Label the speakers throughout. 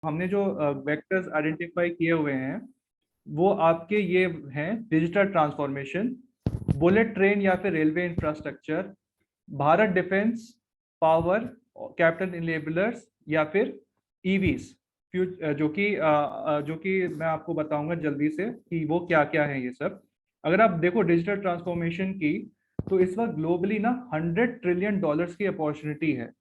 Speaker 1: हमने जो vectors identify किए हुए हैं वो आपके ये हैं: डिजिटल ट्रांसफॉर्मेशन, बुलेट ट्रेन या फिर railway infrastructure, Bharat defence, power, capital enablers या फिर ईवीज, जो कि मैं आपको बताऊंगा जल्दी से कि वो क्या क्या है ये सब। अगर आप देखो डिजिटल ट्रांसफॉर्मेशन की, तो इस वक्त ग्लोबली ना $100 ट्रिलियन की अपॉर्चुनिटी है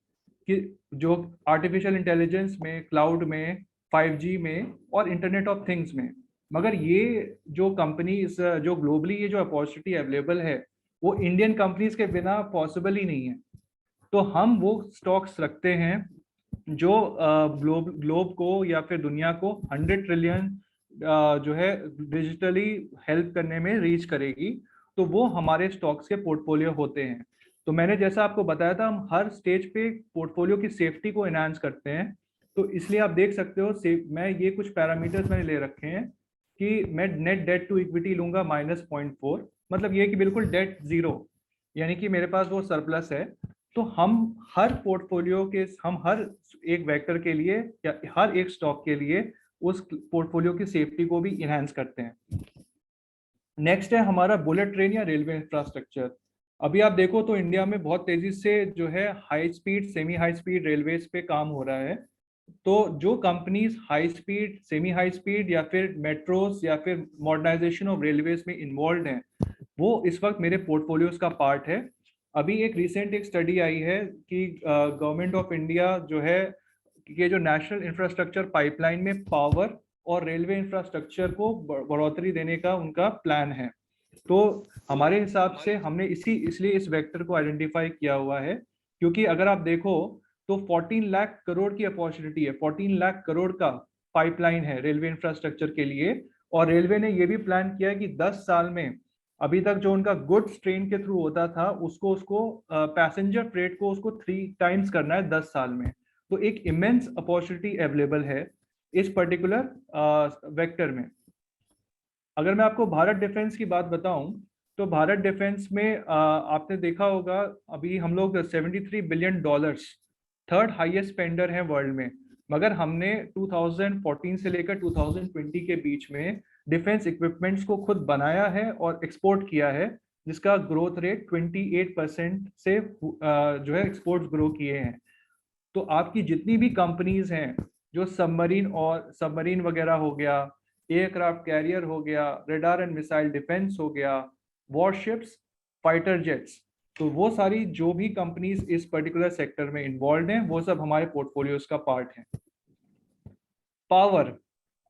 Speaker 1: कि जो आर्टिफिशियल इंटेलिजेंस में, क्लाउड में, 5G में और इंटरनेट ऑफ थिंग्स में। मगर ये जो कंपनीज, जो ग्लोबली ये जो अपॉर्चुनिटी अवेलेबल है, वो इंडियन कंपनीज के बिना पॉसिबल ही नहीं है। तो हम वो स्टॉक्स रखते हैं जो ग्लोब को या फिर दुनिया को 100 ट्रिलियन जो है डिजिटली हेल्प करने में रीच करेगी। तो वो हमारे स्टॉक्स के पोर्टफोलियो होते हैं। तो मैंने जैसा आपको बताया था, हम हर स्टेज पे पोर्टफोलियो की सेफ्टी को एनहांस करते हैं। तो इसलिए आप देख सकते हो, मैं ये कुछ पैरामीटर्स मैंने ले रखे हैं कि मैं नेट डेट टू इक्विटी लूंगा -0.4, मतलब ये कि बिल्कुल डेट जीरो, यानी कि मेरे पास वो सरप्लस है। तो हम हर एक वेक्टर के लिए या हर एक स्टॉक के लिए उस पोर्टफोलियो की सेफ्टी को भी इनहेंस करते हैं। नेक्स्ट है हमारा बुलेट ट्रेन या रेलवे इंफ्रास्ट्रक्चर। अभी आप देखो तो इंडिया में बहुत तेजी से जो है high speed, semi high speed railways पे काम हो रहा है। तो जो companies high speed, semi high speed या फिर मेट्रोस या फिर मॉडर्नाइजेशन ऑफ रेलवेज में इन्वॉल्व हैं, वो इस वक्त मेरे पोर्टफोलियोज का पार्ट है। अभी एक स्टडी आई है कि गवर्नमेंट ऑफ इंडिया जो है, ये जो नेशनल इंफ्रास्ट्रक्चर पाइपलाइन में पावर और रेलवे इंफ्रास्ट्रक्चर को बढ़ोतरी देने का उनका प्लान है। तो हमारे हिसाब से हमने इसलिए इस वेक्टर को आइडेंटिफाई किया हुआ है, क्योंकि अगर आप देखो तो 14 लाख करोड़ की अपॉर्चुनिटी है, 14 लाख करोड़ का पाइपलाइन है रेलवे इंफ्रास्ट्रक्चर के लिए। और रेलवे ने यह भी प्लान किया है कि 10 साल में, अभी तक जो उनका गुड्स ट्रेन के थ्रू होता था उसको उसको पैसेंजर फ्रेट को उसको 3 टाइम्स करना है 10 साल में। तो एक इमेंस अपॉर्चुनिटी अवेलेबल है इस पर्टिकुलर वेक्टर में। अगर मैं आपको भारत डिफेंस की बात बताऊं, तो भारत डिफेंस में आपने देखा होगा, अभी हम लोग $73 बिलियन थर्ड हाईएस्ट स्पेंडर हैं वर्ल्ड में। मगर हमने 2014 से लेकर 2020 के बीच में डिफेंस इक्विपमेंट्स को खुद बनाया है और एक्सपोर्ट किया है, जिसका ग्रोथ रेट 28% से जो है एक्सपोर्ट्स ग्रो किए हैं। तो आपकी जितनी भी कंपनीज हैं, जो सबमरीन वगैरह हो गया, एयरक्राफ्ट कैरियर हो गया, रेडार एंड मिसाइल डिफेंस हो गया, वॉरशिप्स, फाइटर जेट्स, तो वो सारी जो भी कंपनीज इस पर्टिकुलर सेक्टर में इन्वॉल्व हैं, वो सब हमारे पोर्टफोलियोज का पार्ट है। पावर,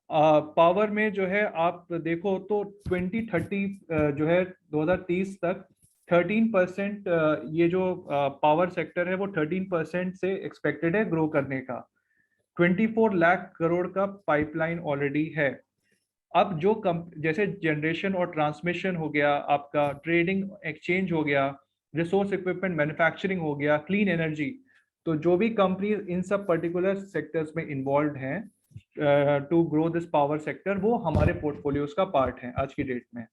Speaker 1: पावर में जो है आप देखो तो 2030 जो है 2030 तक 13%, ये जो पावर सेक्टर है वो 13% से एक्सपेक्टेड है ग्रो करने का। 24 लाख करोड़ का पाइपलाइन ऑलरेडी है। अब जो जैसे जनरेशन और ट्रांसमिशन हो गया, आपका ट्रेडिंग एक्सचेंज हो गया, रिसोर्स इक्विपमेंट मैन्युफैक्चरिंग हो गया, क्लीन एनर्जी, तो जो भी कंपनीज इन सब पर्टिकुलर सेक्टर्स में इन्वॉल्व हैं to grow this power sector, वो हमारे पोर्टफोलियोज का पार्ट है आज की डेट में।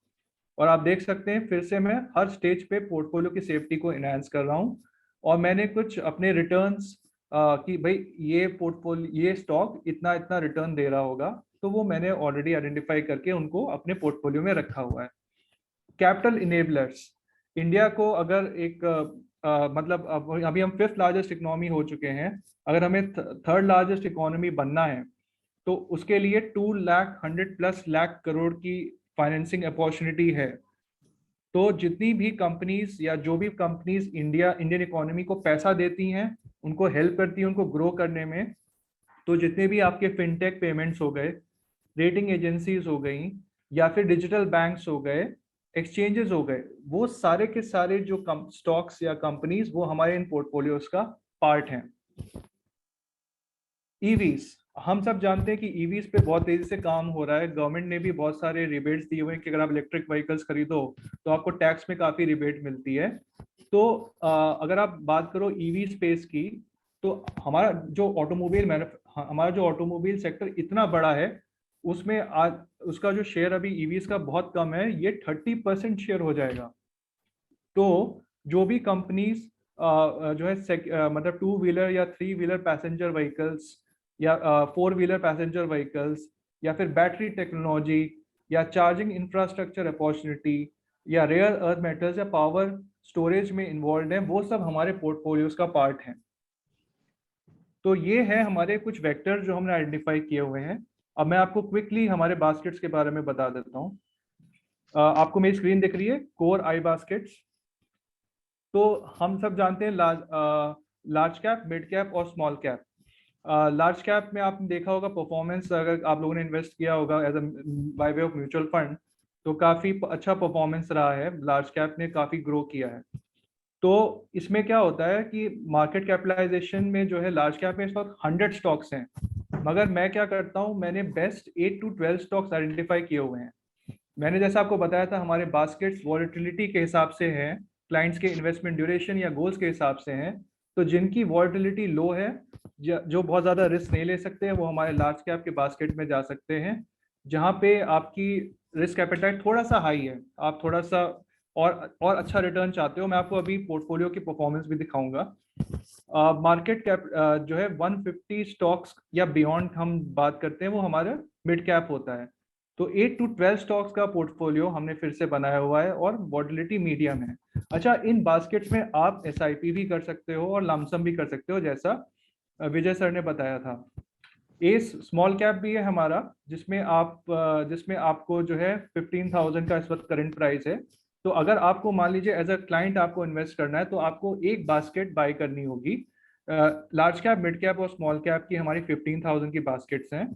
Speaker 1: और आप देख सकते हैं, फिर से मैं हर स्टेज पे पोर्टफोलियो की सेफ्टी को एनहांस कर रहा हूँ। और मैंने कुछ अपने रिटर्न्स कि भाई ये पोर्टफोलियो, ये स्टॉक इतना इतना रिटर्न दे रहा होगा, तो वो मैंने ऑलरेडी आइडेंटिफाई करके उनको अपने पोर्टफोलियो में रखा हुआ है। कैपिटल इनेबलर्स, इंडिया को अगर एक मतलब अभी हम फिफ्थ लार्जेस्ट इकोनॉमी हो चुके हैं, अगर हमें थर्ड लार्जेस्ट इकोनॉमी बनना है, तो उसके लिए 2 लाख 100+ लाख करोड़ की फाइनेंसिंग अपॉर्चुनिटी है। तो जितनी भी कंपनीज या जो भी कंपनीज इंडियन इकोनॉमी को पैसा देती हैं, उनको हेल्प करती हैं उनको ग्रो करने में, तो जितने भी आपके फिनटेक पेमेंट्स हो गए, रेटिंग एजेंसीज हो गई, या फिर डिजिटल बैंक्स हो गए, एक्सचेंजेस हो गए, वो सारे के सारे जो स्टॉक्स या कंपनीज, वो हमारे इन पोर्टफोलियोज का पार्ट हैं। ईवीज, हम सब जानते हैं कि ईवीज पे बहुत तेजी से काम हो रहा है। गवर्नमेंट ने भी बहुत सारे रिबेट्स दिए हुए हैं कि अगर आप इलेक्ट्रिक व्हीकल्स खरीदो तो आपको टैक्स में काफी रिबेट मिलती है। तो अगर आप बात करो ईवी स्पेस की, तो हमारा जो ऑटोमोबाइल सेक्टर इतना बड़ा है, उसमें आज उसका जो शेयर अभी ईवीज का बहुत कम है, ये 30% शेयर हो जाएगा। तो जो भी कंपनीज जो है मतलब 2 व्हीलर या 3 व्हीलर पैसेंजर व्हीकल्स या 4 व्हीलर पैसेंजर व्हीकल्स, या फिर बैटरी टेक्नोलॉजी, या चार्जिंग इंफ्रास्ट्रक्चर अपॉर्चुनिटी, या रेयर अर्थ मेटल्स या पावर स्टोरेज में इन्वॉल्व हैं, वो सब हमारे पोर्टफोलियोज का पार्ट हैं। तो ये है हमारे कुछ वेक्टर जो हमने आइडेंटिफाई किए हुए हैं। अब मैं आपको क्विकली हमारे बास्केट्स के बारे में बता देता हूँ। आपको मेरी स्क्रीन दिख रही है, कोर आई बास्केट्स। तो हम सब जानते हैं लार्ज कैप, मिड कैप और स्मॉल कैप। लार्ज कैप में आपने देखा होगा परफॉर्मेंस, अगर आप लोगों ने इन्वेस्ट किया होगा as by way of mutual fund, तो काफ़ी अच्छा परफॉर्मेंस रहा है, लार्ज कैप ने काफ़ी ग्रो किया है। तो इसमें क्या होता है कि मार्केट कैपिटलाइजेशन में जो है लार्ज कैप में इस वक्त 100 स्टॉक्स हैं, मगर मैं क्या करता हूँ, मैंने बेस्ट 8 to 12 स्टॉक्स आइडेंटिफाई किए हुए हैं। मैंने जैसा आपको बताया था, हमारे बास्केट्स वॉलेटिलिटी के हिसाब से हैं, क्लाइंट्स के इन्वेस्टमेंट ड्यूरेशन या गोल्स के हिसाब से हैं। तो जिनकी वॉलेटिलिटी लो है, जो बहुत ज़्यादा रिस्क नहीं ले सकते हैं, वो हमारे लार्ज कैप के बास्केट में जा सकते हैं। जहाँ पे आपकी रिस्क एपेटाइट थोड़ा सा हाई है, आप थोड़ा सा और अच्छा रिटर्न चाहते हो, मैं आपको अभी पोर्टफोलियो की परफॉर्मेंस भी दिखाऊंगा। मार्केट कैप जो है 150 स्टॉक्स या बियॉन्ड हम बात करते हैं, वो हमारा मिड कैप होता है। तो 8 to 12 स्टॉक्स का पोर्टफोलियो हमने फिर से बनाया हुआ है और वॉलेटिलिटी मीडियम है। अच्छा, इन बास्केट्स में आप SIP भी कर सकते हो और लमसम भी कर सकते हो, जैसा विजय सर ने बताया था। एस स्मॉल कैप भी है हमारा, जिसमें आपको जो है 15,000 का इस वक्त करंट प्राइस है। तो अगर आपको मान लीजिए एज अ क्लाइंट आपको इन्वेस्ट करना है, तो आपको एक बास्केट बाय करनी होगी। लार्ज कैप, मिड कैप और स्मॉल कैप की हमारी 15,000 की बास्केट्स हैं।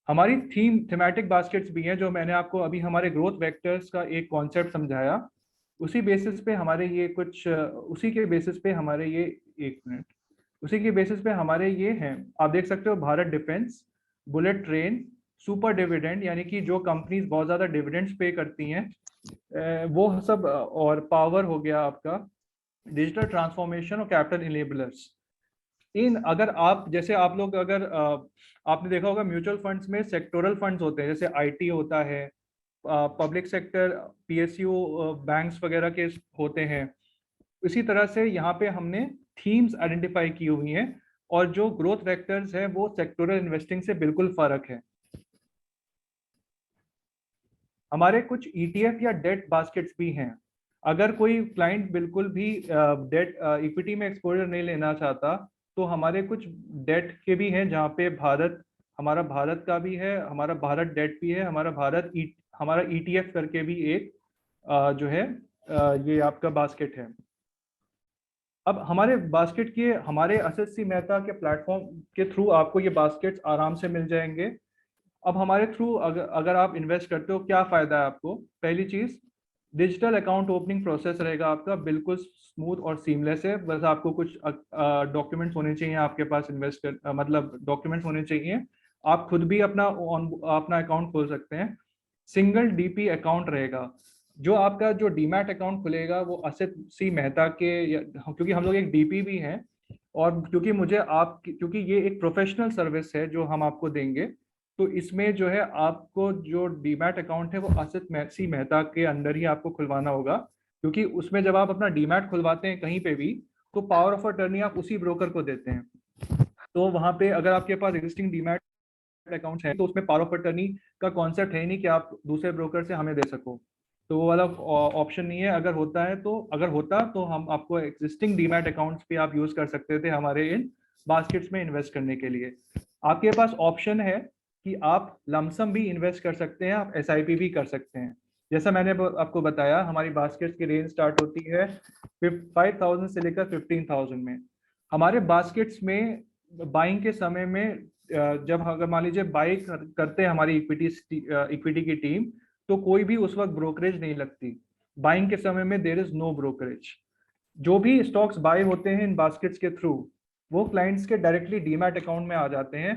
Speaker 1: हमारी थीमेटिक बास्केट्स भी हैं, जो मैंने आपको अभी हमारे ग्रोथ वेक्टर्स का एक कॉन्सेप्ट समझाया, उसी बेसिस पे हमारे ये कुछ उसी के बेसिस पे हमारे ये एक मिनट उसी के बेसिस पे हमारे ये हैं। आप देख सकते हो, Bharat defence, bullet train, super dividend, यानी कि जो कंपनीज बहुत ज्यादा डिविडेंड्स पे करती हैं, वो सब, और पावर हो गया आपका, डिजिटल ट्रांसफॉर्मेशन और कैपिटल इनेबलर्स। इन अगर आप जैसे आप लोग अगर आपने देखा होगा म्यूचुअल फंड्स में सेक्टोरल फंड्स होते हैं, जैसे IT होता है, पब्लिक सेक्टर PSU बैंक्स वगैरह के होते हैं। इसी तरह से यहाँ पे हमने थीम्स आइडेंटिफाई की हुई हैं, और जो ग्रोथ वेक्टर्स है वो सेक्टोरल इन्वेस्टिंग से बिल्कुल फर्क है। हमारे कुछ ETF या डेट बास्केट्स भी हैं। अगर कोई क्लाइंट बिल्कुल भी डेट इक्विटी में एक्सपोजर नहीं लेना चाहता, तो हमारे कुछ डेट के भी हैं, जहाँ पे हमारा भारत का भी है, हमारा भारत डेट भी है, हमारा ETF करके भी एक जो है ये आपका बास्केट है। अब हमारे बास्केट के हमारे SSC मेहता के प्लेटफॉर्म के थ्रू आपको ये बास्केट्स आराम से मिल जाएंगे। अब हमारे थ्रू अगर आप इन्वेस्ट करते हो, क्या फायदा है आपको? पहली चीज, डिजिटल अकाउंट ओपनिंग प्रोसेस रहेगा आपका, बिल्कुल स्मूथ और सीमलेस है। बस आपको कुछ डॉक्यूमेंट्स होने चाहिए आपके पास, मतलब डॉक्यूमेंट्स होने चाहिए। आप खुद भी अपना अकाउंट खोल सकते हैं। सिंगल DP अकाउंट रहेगा। जो डीमैट अकाउंट खुलेगा वो असित सी मेहता क्योंकि हम लोग एक DP भी हैं, और क्योंकि ये एक प्रोफेशनल सर्विस है जो हम आपको देंगे, तो इसमें जो है आपको जो डीमैट अकाउंट है वो असित सी मेहता के अंडर ही आपको खुलवाना होगा। क्योंकि उसमें जब आप अपना डीमैट खुलवाते हैं कहीं पे भी, तो पावर ऑफ अटर्नी आप उसी ब्रोकर को देते हैं। तो वहां पे अगर आपके पास एग्जिस्टिंग डीमैट अकाउंट है, तो उसमें पावर ऑफ अटर्नी का कॉन्सेप्ट है ही नहीं कि आप दूसरे ब्रोकर से हमें दे सको। तो वो वाला ऑप्शन नहीं है। अगर होता तो हम आपको एग्जिस्टिंग डीमैट अकाउंट्स भी आप यूज कर सकते थे हमारे इन बास्केट्स में इन्वेस्ट करने के लिए। आपके पास ऑप्शन है कि आप लमसम भी इन्वेस्ट कर सकते हैं, आप SIP भी कर सकते हैं। जैसा मैंने आपको बताया, हमारी बास्केट्स की रेंज स्टार्ट होती है 5,000 से लेकर 15,000 में। हमारे बास्केट्स में बाइंग के समय में जब अगर मान लीजिए बाई करते हैं हमारी इक्विटी की टीम, तो कोई भी उस वक्त ब्रोकरेज नहीं लगती। बाइंग के समय में देयर इज नो ब्रोकरेज। जो भी स्टॉक्स बाय होते हैं इन बास्केट्स के थ्रू, वो क्लाइंट्स के डायरेक्टली डीमैट अकाउंट में आ जाते हैं,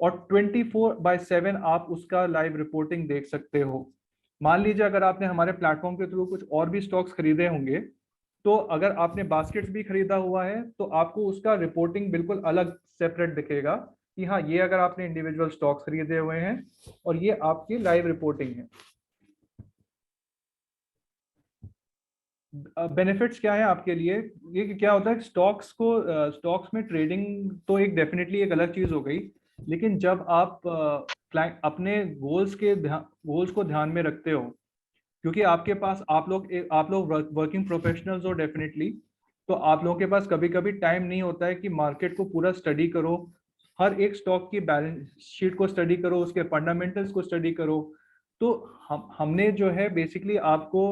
Speaker 1: और 24/7 आप उसका लाइव रिपोर्टिंग देख सकते हो। मान लीजिए अगर आपने हमारे प्लेटफॉर्म के थ्रू कुछ और भी स्टॉक्स खरीदे होंगे, तो अगर आपने बास्केट्स भी खरीदा हुआ है, तो आपको उसका रिपोर्टिंग बिल्कुल अलग सेपरेट दिखेगा कि हाँ, ये अगर आपने इंडिविजुअल स्टॉक्स खरीदे हुए हैं, और ये आपकी लाइव रिपोर्टिंग है। बेनिफिट्स क्या है आपके लिए? ये क्या होता है, स्टॉक्स में ट्रेडिंग तो एक डेफिनेटली एक अलग चीज हो गई, लेकिन जब आप अपने गोल्स को ध्यान में रखते हो, क्योंकि आपके पास आप लोग वर्किंग प्रोफेशनल्स हो डेफिनेटली, तो आप लोगों के पास कभी कभी टाइम नहीं होता है कि मार्केट को पूरा स्टडी करो, हर एक स्टॉक की बैलेंस शीट को स्टडी करो, उसके फंडामेंटल्स को स्टडी करो। तो हमने जो है बेसिकली आपको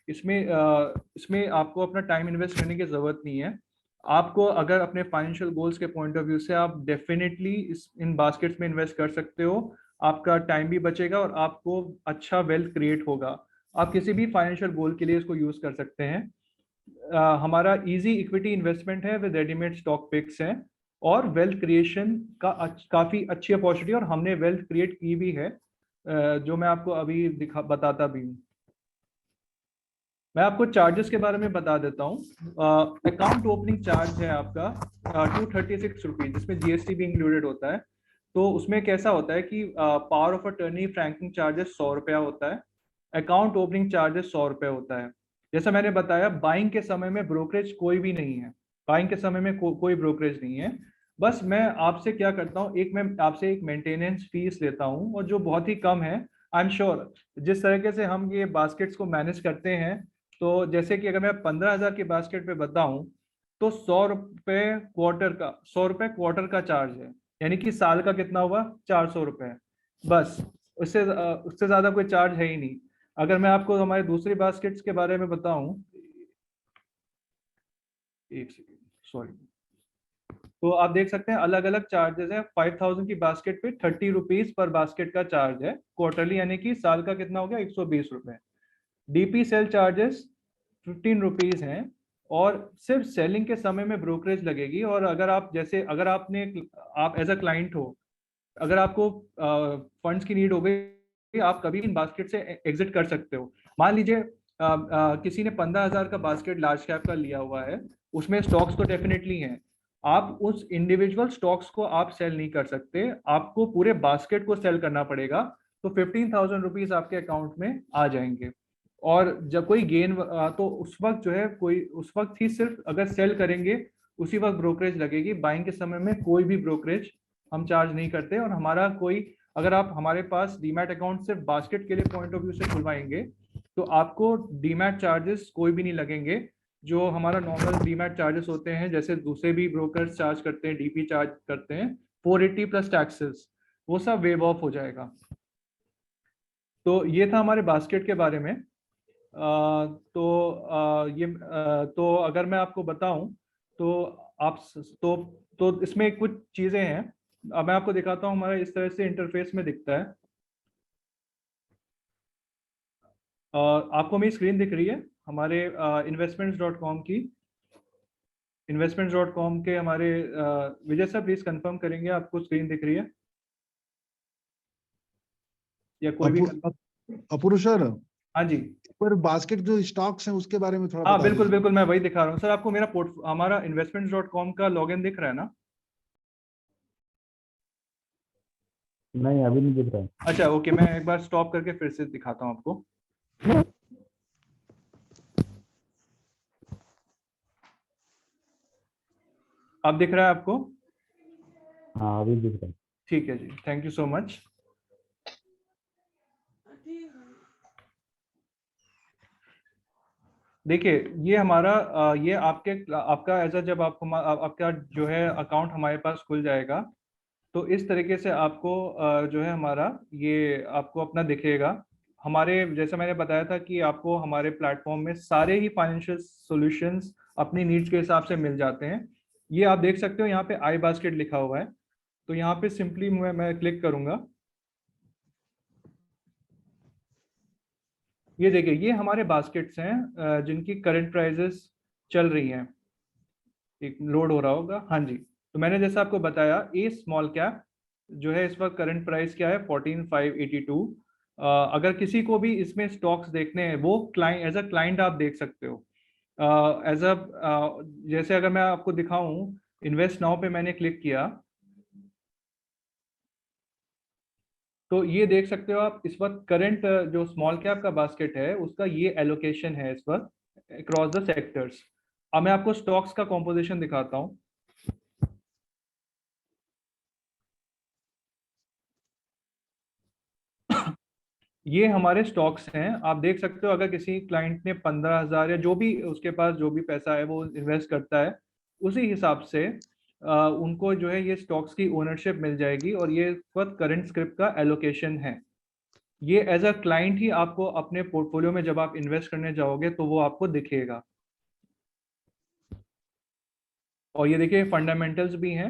Speaker 1: इसमें आपको अपना टाइम इन्वेस्ट करने की जरूरत नहीं है। आपको अगर अपने फाइनेंशियल गोल्स के पॉइंट ऑफ व्यू से आप डेफिनेटली इन बास्केट्स में इन्वेस्ट कर सकते हो। आपका टाइम भी बचेगा और आपको अच्छा वेल्थ क्रिएट होगा। आप किसी भी फाइनेंशियल गोल के लिए इसको यूज कर सकते हैं। हमारा इजी इक्विटी इन्वेस्टमेंट है विद रेडीमेड स्टॉक पिक्स हैं, और वेल्थ क्रिएशन का काफी अच्छी अपॉर्चुनिटी, और हमने वेल्थ क्रिएट की भी है, जो मैं आपको अभी बताता भी हूँ। मैं आपको चार्जेस के बारे में बता देता हूँ। अकाउंट ओपनिंग चार्ज है आपका 236 रुपीज, जिसमें जीएसटी भी इंक्लूडेड होता है। तो उसमें कैसा होता है कि power of attorney franking charges 100 रुपया होता है, अकाउंट ओपनिंग चार्जेस 100 रुपये होता है। जैसा मैंने बताया, बाइंग के समय में ब्रोकरेज कोई भी नहीं है, बाइंग के समय में कोई ब्रोकरेज नहीं है। बस मैं आपसे क्या करता हूँ, मैं आपसे एक मेंटेनेंस फीस लेता हूँ, और जो बहुत ही कम है। आई एम श्योर जिस तरीके से हम ये बास्केट्स को मैनेज करते हैं, तो जैसे कि अगर मैं 15,000 की बास्केट पे बताऊं, तो 100 रुपये क्वार्टर का चार्ज है, यानी कि साल का कितना हुआ, 400 रुपये। बस उससे ज्यादा कोई चार्ज है ही नहीं। अगर मैं आपको हमारे दूसरी बास्केट्स के बारे में बताऊं, एक सेकेंड, सॉरी। तो आप देख सकते हैं अलग अलग चार्जेस हैं। 5,000 की बास्केट पे 30 रुपीज पर बास्केट का चार्ज है क्वार्टरली, यानी कि साल का कितना हो गया, 120 रुपये। डीपी सेल चार्जेस 15 रुपीज हैं, और सिर्फ सेलिंग के समय में ब्रोकरेज लगेगी। और अगर आप जैसे अगर आप एज अ क्लाइंट हो, अगर आपको फंड्स की नीड हो गई, आप कभी इन बास्केट से एग्जिट कर सकते हो। मान लीजिए किसी ने 15,000 का बास्केट लार्ज कैप का लिया हुआ है, उसमें स्टॉक्स तो डेफिनेटली हैं, आप उस इंडिविजुअल स्टॉक्स को आप सेल नहीं कर सकते, आपको पूरे बास्केट को सेल करना पड़ेगा। तो 15,000 रुपीज आपके अकाउंट में आ जाएंगे। और जब कोई गेन, तो उस वक्त जो है कोई उस वक्त ही सिर्फ अगर सेल करेंगे, उसी वक्त ब्रोकरेज लगेगी। बाइंग के समय में कोई भी ब्रोकरेज हम चार्ज नहीं करते। और हमारा कोई, अगर आप हमारे पास डीमैट अकाउंट सिर्फ बास्केट के लिए पॉइंट ऑफ व्यू से खुलवाएंगे, तो आपको डीमैट चार्जेस कोई भी नहीं लगेंगे। जो हमारा नॉर्मल डीमैट चार्जेस होते हैं, जैसे दूसरे भी ब्रोकर्स चार्ज करते हैं, डीपी चार्ज करते हैं 480 प्लस टैक्सेस, वो सब वेव ऑफ हो जाएगा। तो ये था हमारे बास्केट के बारे में। तो अगर मैं आपको बताऊं, तो आप तो इसमें कुछ चीजें हैं। अब मैं आपको दिखाता हूं, हमारा इस तरह से इंटरफेस में दिखता है। आपको मेरी स्क्रीन दिख रही है हमारे investments.com की। investments.com के हमारे विजय सर प्लीज कंफर्म करेंगे, आपको स्क्रीन दिख रही है या कोई भी
Speaker 2: अपूर्व सर,
Speaker 1: हाँ जी।
Speaker 2: पर बास्केट जो स्टॉक्स हैं उसके बारे में थोड़ा
Speaker 1: हाँ
Speaker 2: बता
Speaker 1: बिल्कुल
Speaker 2: दीजिए।
Speaker 1: बिल्कुल, मैं वही दिखा रहा हूँ सर आपको। हमारा investments.com का लॉगिन दिख रहा है ना?
Speaker 3: नहीं, अभी नहीं दिख रहा है।
Speaker 1: अच्छा ओके, मैं एक बार स्टॉप करके फिर से दिखाता हूँ आपको। अब दिख रहा है आपको?
Speaker 3: हाँ, अभी दिख रहा है।
Speaker 1: ठीक है जी, थैंक यू सो मच। देखिए, ये हमारा ये आपका एज अ जब आपका जो है अकाउंट हमारे पास खुल जाएगा, तो इस तरीके से आपको जो है हमारा ये आपको अपना दिखेगा। हमारे जैसे मैंने बताया था कि आपको हमारे प्लेटफॉर्म में सारे ही फाइनेंशियल सॉल्यूशंस अपनी नीड्स के हिसाब से मिल जाते हैं। ये आप देख सकते हो, यहाँ पे आई बास्केट लिखा हुआ है। तो यहाँ पे सिंपली मैं क्लिक करूंगा। ये देखिए, ये हमारे बास्केट्स हैं जिनकी करंट प्राइजेस चल रही हैं। एक लोड हो रहा होगा, हाँ जी। तो मैंने जैसा आपको बताया, ए स्मॉल कैप जो है इस वक्त करंट प्राइस क्या है, 14,582। अगर किसी को भी इसमें स्टॉक्स देखने हैं, वो क्लाइंट एज अ क्लाइंट आप देख सकते हो। एज अ जैसे अगर मैं आपको दिखाऊं, इन्वेस्ट नाउ पे मैंने क्लिक किया, तो ये देख सकते हो आप इस वक्त करंट जो स्मॉल कैप का बास्केट है उसका ये एलोकेशन है इस वक्त अक्रॉस द सेक्टर्स। अब मैं आपको स्टॉक्स का कॉम्पोजिशन दिखाता हूँ। ये हमारे स्टॉक्स हैं, आप देख सकते हो। अगर किसी क्लाइंट ने 15,000 या जो भी उसके पास जो भी पैसा है वो इन्वेस्ट करता है, उसी हिसाब से उनको जो है ये स्टॉक्स की ओनरशिप मिल जाएगी, और ये इस वक्त करंट स्क्रिप्ट का एलोकेशन है। ये एज अ क्लाइंट ही आपको अपने पोर्टफोलियो में जब आप इन्वेस्ट करने जाओगे तो वो आपको दिखेगा। और ये देखिए फंडामेंटल्स भी हैं।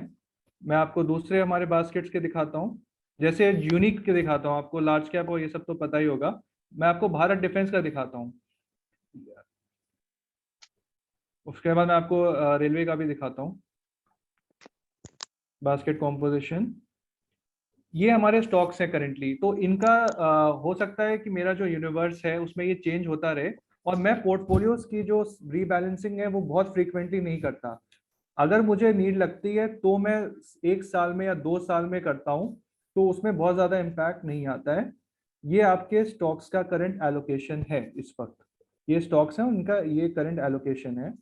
Speaker 1: मैं आपको दूसरे हमारे बास्केट्स के दिखाता हूँ, जैसे यूनिक के दिखाता हूँ आपको। लार्ज कैप और ये सब तो पता ही होगा। मैं आपको भारत डिफेंस का दिखाता हूँ, उसके बाद मैं आपको रेलवे का भी दिखाता हूँ। बास्केट कॉम्पोजिशन, ये हमारे स्टॉक्स हैं करेंटली। तो इनका हो सकता है कि मेरा जो यूनिवर्स है उसमें ये चेंज होता रहे, और मैं पोर्टफोलियोज की जो रीबैलेंसिंग है वो बहुत फ्रीक्वेंटली नहीं करता। अगर मुझे नीड लगती है तो मैं 1 साल में या 2 साल में करता हूँ, तो उसमें बहुत ज्यादा इम्पैक्ट नहीं आता है। ये आपके स्टॉक्स का करंट एलोकेशन है इस वक्त। ये स्टॉक्स हैं, उनका ये करंट एलोकेशन है।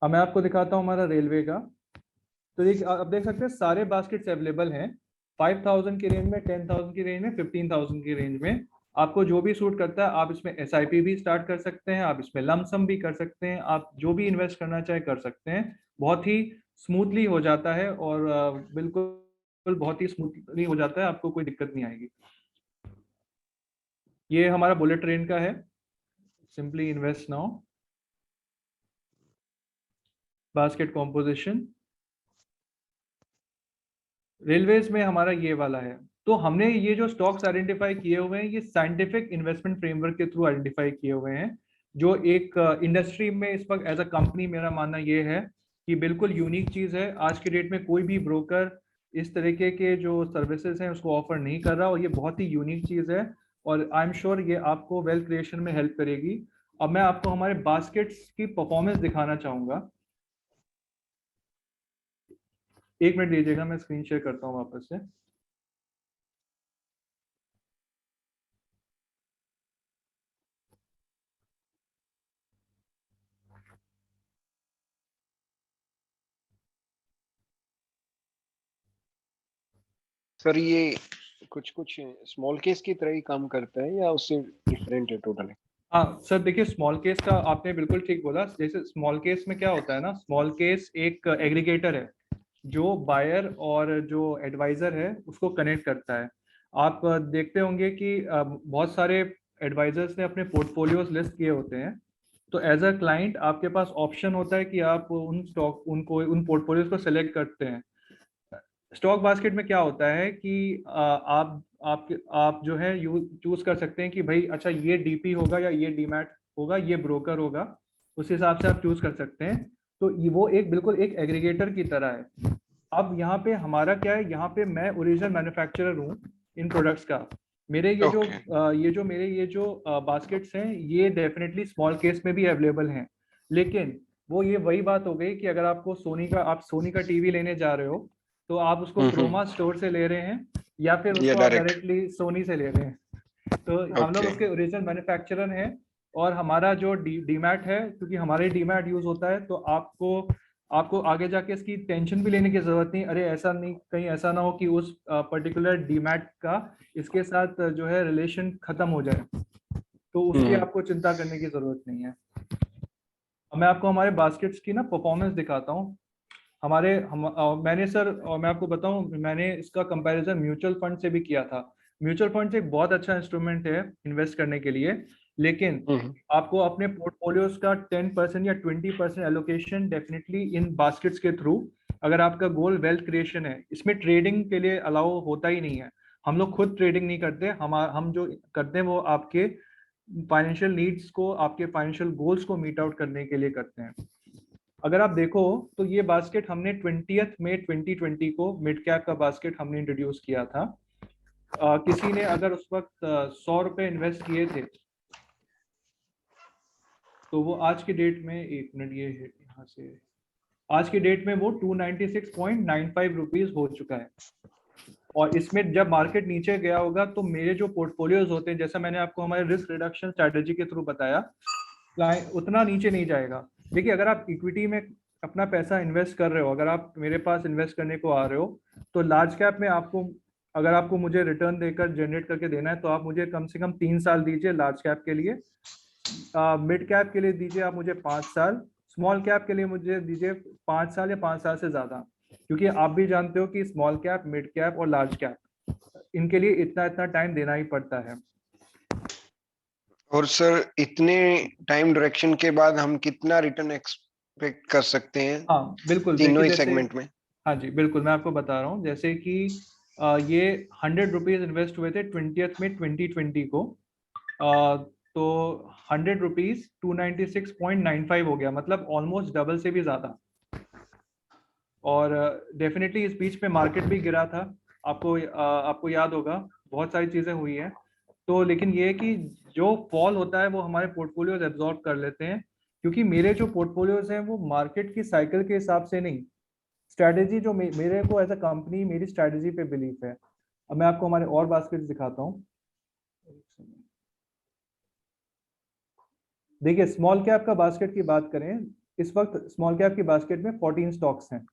Speaker 1: अब मैं आपको दिखाता हूँ हमारा रेलवे का। तो ये आप देख सकते हैं सारे बास्केट्स अवेलेबल हैं, 5,000 की रेंज में, 10,000 की रेंज में, 15,000 की रेंज में। आपको जो भी सूट करता है, आप इसमें एसआईपी भी स्टार्ट कर सकते हैं, आप इसमें लमसम भी कर सकते हैं, आप जो भी इन्वेस्ट करना चाहे कर सकते हैं। बहुत ही स्मूथली हो जाता है, और बिल्कुल बहुत ही स्मूथली हो जाता है, आपको कोई दिक्कत नहीं आएगी। ये हमारा बुलेट ट्रेन का है, simply invest now, basket composition. Railways में हमारा ये वाला है। तो हमने ये जो स्टॉक्स आइडेंटिफाई किए हुए हैं, ये साइंटिफिक इन्वेस्टमेंट फ्रेमवर्क के थ्रू आइडेंटिफाई किए हुए हैं, जो एक इंडस्ट्री में इस वक्त एज अ कंपनी मेरा मानना ये है कि बिल्कुल यूनिक चीज है। आज के डेट में कोई भी ब्रोकर इस तरीके के जो सर्विसेज हैं उसको ऑफर नहीं कर रहा, और ये बहुत ही यूनिक चीज है, और आई एम श्योर ये आपको वेल्थ क्रिएशन में हेल्प करेगी। अब मैं आपको हमारे बास्केट्स की परफॉर्मेंस दिखाना चाहूंगा। 1 मिनट दीजिएगा, मैं स्क्रीन शेयर करता हूँ वापस से।
Speaker 4: सर ये कुछ कुछ स्मॉल केस की तरह ही काम करता है या उससे डिफरेंट है टोटली?
Speaker 1: हाँ सर, देखिए स्मॉल केस का आपने बिल्कुल ठीक बोला। जैसे स्मॉल केस में क्या होता है ना, स्मॉल केस एक एग्रीगेटर है जो बायर और जो एडवाइजर है उसको कनेक्ट करता है। आप देखते होंगे कि बहुत सारे एडवाइजर्स ने अपने पोर्टफोलियोज लिस्ट किए होते हैं। तो एज अ क्लाइंट आपके पास ऑप्शन होता है कि आप उन स्टॉक उनको उन पोर्टफोलियोज को सेलेक्ट करते हैं। स्टॉक बास्केट में क्या होता है कि आप जो है यू चूज कर सकते हैं कि भाई अच्छा ये डीपी होगा या ये डीमैट होगा, ये ब्रोकर होगा, उस हिसाब से आप चूज कर सकते हैं। तो वो एक बिल्कुल एक एग्रीगेटर की तरह है। अब यहाँ पे हमारा क्या है, यहाँ पे मैं ओरिजिनल मैन्युफैक्चरर हूँ इन प्रोडक्ट्स का। मेरे ये जो बास्केट्स हैं ये डेफिनेटली स्मॉल केस में भी अवेलेबल हैं। लेकिन वो ये वही बात हो गई कि अगर आपको आप सोनी का टीवी लेने जा रहे हो, तो आप उसको क्रोमा स्टोर से ले रहे हैं, या फिर
Speaker 4: या
Speaker 1: उसको आप
Speaker 4: direct?
Speaker 1: डायरेक्टली सोनी से ले रहे हैं। तो हम लोग
Speaker 4: Okay.
Speaker 1: उसके ओरिजिनल मैन्युफैक्चरर हैं। और हमारा जो डीमैट है, क्योंकि हमारे डीमैट यूज होता है, तो आपको आपको आगे जाके इसकी टेंशन भी लेने की जरूरत नहीं। अरे ऐसा नहीं, कहीं ऐसा ना हो कि उस पर्टिकुलर डीमैट का इसके साथ जो है रिलेशन खत्म हो जाए, तो उसकी आपको चिंता करने की जरूरत नहीं है। अब मैं आपको हमारे बास्केट्स की ना परफॉर्मेंस दिखाता हूँ। मैंने सर, और मैं आपको बताऊं, मैंने इसका कंपैरिजन म्यूचुअल फंड से भी किया था। म्यूचुअल फंड एक बहुत अच्छा इंस्ट्रूमेंट है इन्वेस्ट करने के लिए, लेकिन आपको अपने पोर्टफोलियोज का 10% या 20% एलोकेशन डेफिनेटली इन बास्केट्स के थ्रू, अगर आपका गोल वेल्थ क्रिएशन है, इसमें ट्रेडिंग के लिए अलाउ होता ही नहीं है। हम लोग खुद ट्रेडिंग नहीं करते, हम जो करते हैं वो आपके फाइनेंशियल नीड्स को, आपके फाइनेंशियल गोल्स को मीट आउट करने के लिए करते हैं। अगर आप देखो तो ये बास्केट हमने 20 मई 2020 को मिड कैप का बास्केट हमने इंट्रोड्यूस किया था। किसी ने अगर उस वक्त 100 रुपए इन्वेस्ट किए थे, तो वो आज की डेट में, 1 मिनट, ये यहाँ से आज की डेट में वो 296.95 रुपीज हो चुका है। और इसमें जब मार्केट नीचे गया होगा तो मेरे जो पोर्टफोलियोज होते हैं, जैसा मैंने आपको हमारे रिस्क रिडक्शन स्ट्रेटेजी के थ्रू बताया, उतना नीचे नहीं जाएगा। देखिए अगर आप इक्विटी में अपना पैसा इन्वेस्ट कर रहे हो, अगर आप मेरे पास इन्वेस्ट करने को आ रहे हो, तो लार्ज कैप में आपको, अगर आपको मुझे रिटर्न देकर जनरेट करके देना है तो आप मुझे कम से कम 3 साल दीजिए लार्ज कैप के लिए, मिड कैप के लिए दीजिए आप मुझे 5 साल, स्मॉल कैप के लिए मुझे दीजिए 5 साल या 5 साल से ज्यादा, क्योंकि आप भी जानते हो कि स्मॉल कैप, मिड कैप और लार्ज कैप, इनके लिए इतना इतना टाइम देना ही पड़ता है।
Speaker 4: और सर इतने टाइम डायरेक्शन के बाद हम कितना रिटर्न एक्सपेक्ट कर सकते हैं
Speaker 1: हाँ बिल्कुल,
Speaker 4: तीनों
Speaker 1: देखिए
Speaker 4: ही
Speaker 1: जैसे,
Speaker 4: सेगमेंट में?
Speaker 1: हाँ जी बिल्कुल, मैं आपको बता रहा हूँ। जैसे कि ये 100 रुपीज इन्वेस्ट हुए थे 20th में 2020 को, तो 100 रुपीज 296.95 हो गया, मतलब ऑलमोस्ट डबल से भी ज्यादा। और डेफिनेटली इस बीच में मार्केट भी गिरा था, आपको याद होगा, बहुत सारी चीजें हुई हैं। तो लेकिन ये है कि जो फॉल होता है वो हमारे पोर्टफोलियोज एब्जॉर्ब कर लेते हैं, क्योंकि मेरे जो पोर्टफोलियोज हैं वो मार्केट की साइकिल के हिसाब से नहीं, स्ट्रैटेजी जो मेरे को एज अ कंपनी मेरी स्ट्रैटेजी पे बिलीफ है। अब मैं आपको हमारे और बास्केट दिखाता हूँ। देखिए स्मॉल कैप का बास्केट की बात करें, इस वक्त स्मॉल कैप की बास्केट में 14 स्टॉक्स हैं।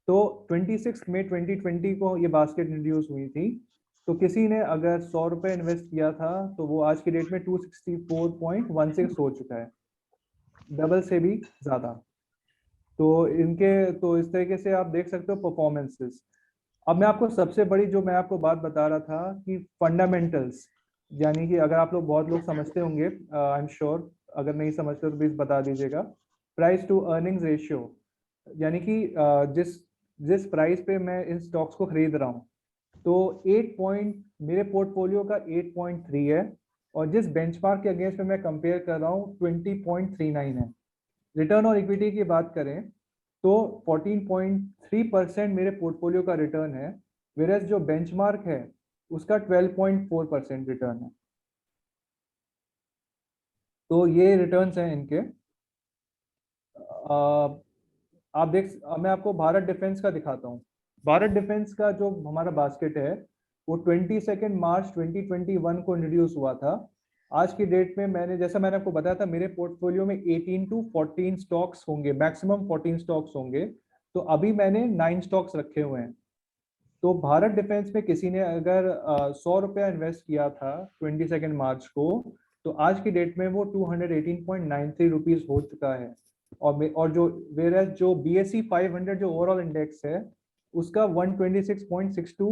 Speaker 1: तो 26 मई 2020 को ये बास्केट इंट्रोड्यूस हुई थी। तो किसी ने अगर 100 रुपए इन्वेस्ट किया था तो वो आज की डेट में 264.16 हो चुका है, डबल से भी ज्यादा। तो इनके, तो इस तरीके से आप देख सकते हो परफॉर्मेंसेस। अब मैं आपको सबसे बड़ी जो मैं आपको बात बता रहा था कि फंडामेंटल्स, यानी कि अगर आप लोग, बहुत लोग समझते होंगे, आई एम श्योर, अगर नहीं समझते तो प्लीज बता दीजिएगा। प्राइस टू अर्निंग्स रेशियो, यानी कि जिस जिस प्राइस पे मैं इन स्टॉक्स को खरीद रहा हूँ, तो 8 पॉइंट मेरे पोर्टफोलियो का 8.3 है, और जिस बेंचमार्क के अगेंस्ट में मैं कंपेयर कर रहा हूँ 20.39 है। रिटर्न और इक्विटी की बात करें तो 14.3% मेरे पोर्टफोलियो का रिटर्न है, वेरस जो बेंचमार्क है उसका 12.4% रिटर्न है। तो ये रिटर्न्स हैं इनके। आप मैं आपको भारत डिफेंस का दिखाता हूँ। भारत डिफेंस का जो हमारा बास्केट है वो 22 मार्च 2021 को इंट्रोड्यूस हुआ था। आज की डेट में जैसा मैंने आपको बताया था, मेरे पोर्टफोलियो में 18 टू 14 स्टॉक्स होंगे, मैक्सिमम 14 स्टॉक्स होंगे। तो अभी मैंने 9 स्टॉक्स रखे हुए हैं। तो भारत डिफेंस में किसी ने अगर 100 रुपया इन्वेस्ट किया था 22 मार्च को, तो आज की डेट में वो 218.93 रुपीज हो चुका है। और जो वेरस जो BSE 500 जो ओवरऑल इंडेक्स है उसका 126.62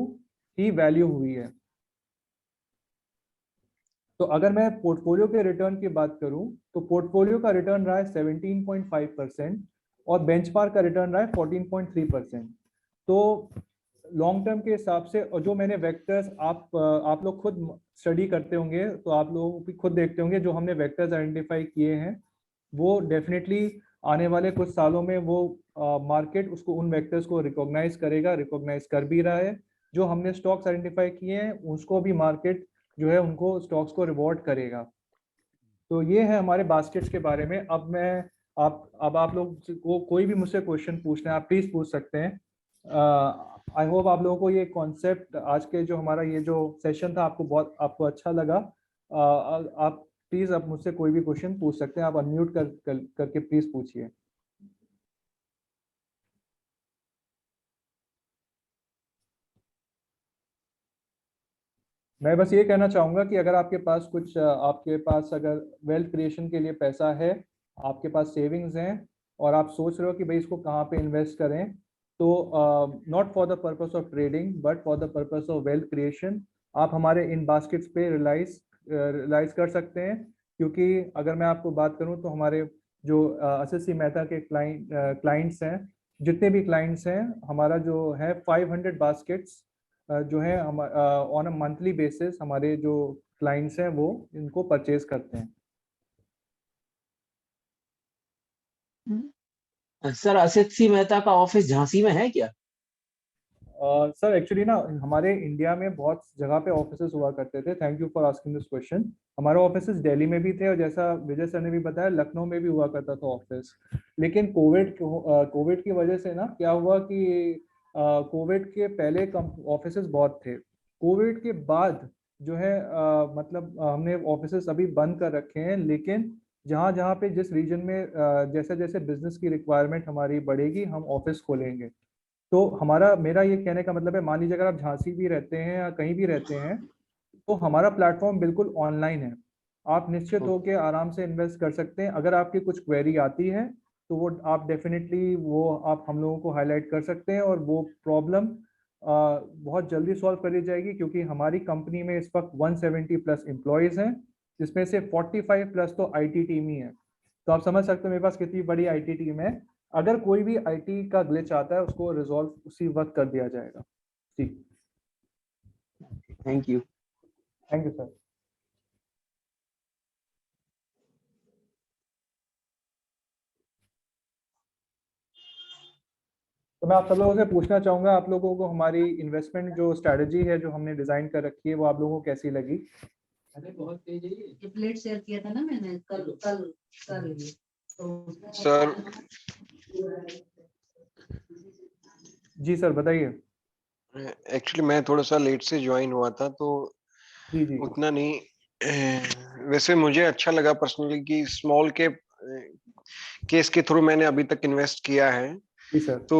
Speaker 1: ही वैल्यू हुई है। तो अगर मैं पोर्टफोलियो के रिटर्न की बात करूं तो पोर्टफोलियो का रिटर्न रहा है 17.5% और बेंचमार्क का रिटर्न रहा है 14.3%। तो लॉन्ग टर्म के हिसाब से, और जो मैंने वेक्टर्स, आप लोग खुद स्टडी करते होंगे तो आप लोग भी खुद देखते होंगे, जो हमने वेक्टर्स आइडेंटिफाई किए हैं वो डेफिनेटली आने वाले कुछ सालों में वो मार्केट उसको, उन वेक्टर्स को रिकॉग्नाइज करेगा, रिकॉग्नाइज कर भी रहा है। जो हमने स्टॉक्स आइडेंटिफाई किए हैं उसको भी मार्केट जो है उनको स्टॉक्स को रिवॉर्ड करेगा। तो ये है हमारे बास्केट्स के बारे में। अब आप लोग को कोई भी मुझसे क्वेश्चन पूछना है आप प्लीज पूछ सकते हैं। आई होप आप लोगों को ये कॉन्सेप्ट, आज के जो हमारा ये जो सेशन था, आपको अच्छा लगा। आप प्लीज आप मुझसे कोई भी क्वेश्चन पूछ सकते हैं, आप अनम्यूट करके प्लीज पूछिए। मैं बस ये कहना चाहूंगा कि अगर आपके पास अगर वेल्थ क्रिएशन के लिए पैसा है, आपके पास सेविंग्स हैं, और आप सोच रहे हो कि भाई इसको कहाँ पे इन्वेस्ट करें, तो not for the purpose of trading but for the purpose of wealth creation, आप हमारे इन बास्केट्स पे रिलाइज कर सकते हैं। क्योंकि अगर मैं आपको बात करूं तो हमारे जो SSC मेहता के क्लाइंट्स हैं, जितने भी क्लाइंट्स हैं, हमारा जो है 500 बास्केट्स जो है हम ऑन अ मंथली बेसिस हमारे जो क्लाइंट्स हैं वो इनको परचेज करते हैं।
Speaker 5: सर SSC मेहता का ऑफिस झांसी में है क्या?
Speaker 1: सर एक्चुअली ना हमारे इंडिया में बहुत जगह पे ऑफिसेस हुआ करते थे। Thank you for asking this question. हमारे ऑफिसेस दिल्ली में भी थे, और जैसा विजय सर ने भी बताया लखनऊ में भी हुआ करता था ऑफिस। लेकिन कोविड की वजह से ना क्या हुआ कि कोविड के पहले ऑफिसेस बहुत थे। कोविड के बाद जो है मतलब हमने ऑफिसेस अभी बंद कर रखे हैं, लेकिन जहाँ जहाँ पे जिस रीजन में जैसे जैसे बिजनेस की रिक्वायरमेंट हमारी बढ़ेगी हम ऑफिस खोलेंगे। तो हमारा मेरा ये कहने का मतलब है, मान लीजिए अगर आप झांसी भी रहते हैं या कहीं भी रहते हैं, तो हमारा प्लेटफॉर्म बिल्कुल ऑनलाइन है। आप निश्चित होकर आराम से इन्वेस्ट कर सकते हैं। अगर आपकी कुछ क्वेरी आती है तो वो आप डेफिनेटली वो आप हम लोगों को हाईलाइट कर सकते हैं और वो प्रॉब्लम बहुत जल्दी सॉल्व करी जाएगी, क्योंकि हमारी कंपनी में इस वक्त 170 प्लस एम्प्लॉयज़ हैं, जिसमें से 45 प्लस तो आईटी टीम ही है। तो आप समझ सकते हो मेरे पास कितनी बड़ी आईटी टीम है। अगर कोई भी आईटी का ग्लिच आता है उसको रिजॉल्व उसी वक्त कर दिया जाएगा। जी,
Speaker 5: thank you.
Speaker 1: Thank you sir. तो मैं आप सब लोगों से पूछना चाहूंगा, आप लोगों को हमारी इन्वेस्टमेंट जो स्ट्रेटजी है जो हमने डिजाइन कर रखी है वो आप लोगों को कैसी लगी?
Speaker 6: अरे बहुत तेज है ये प्लेट शेयर किया था ना मैंने कल कल कल तो
Speaker 4: सर
Speaker 1: जी सर बताइए।
Speaker 4: एक्चुअली मैं थोड़ा सा लेट से ज्वाइन हुआ था तो
Speaker 1: जी जी
Speaker 4: उतना नहीं वैसे मुझे अच्छा लगा पर्सनली कि स्मॉल कैप केस के थ्रू मैंने अभी तक इन्वेस्ट किया है,
Speaker 1: जी सर।
Speaker 4: तो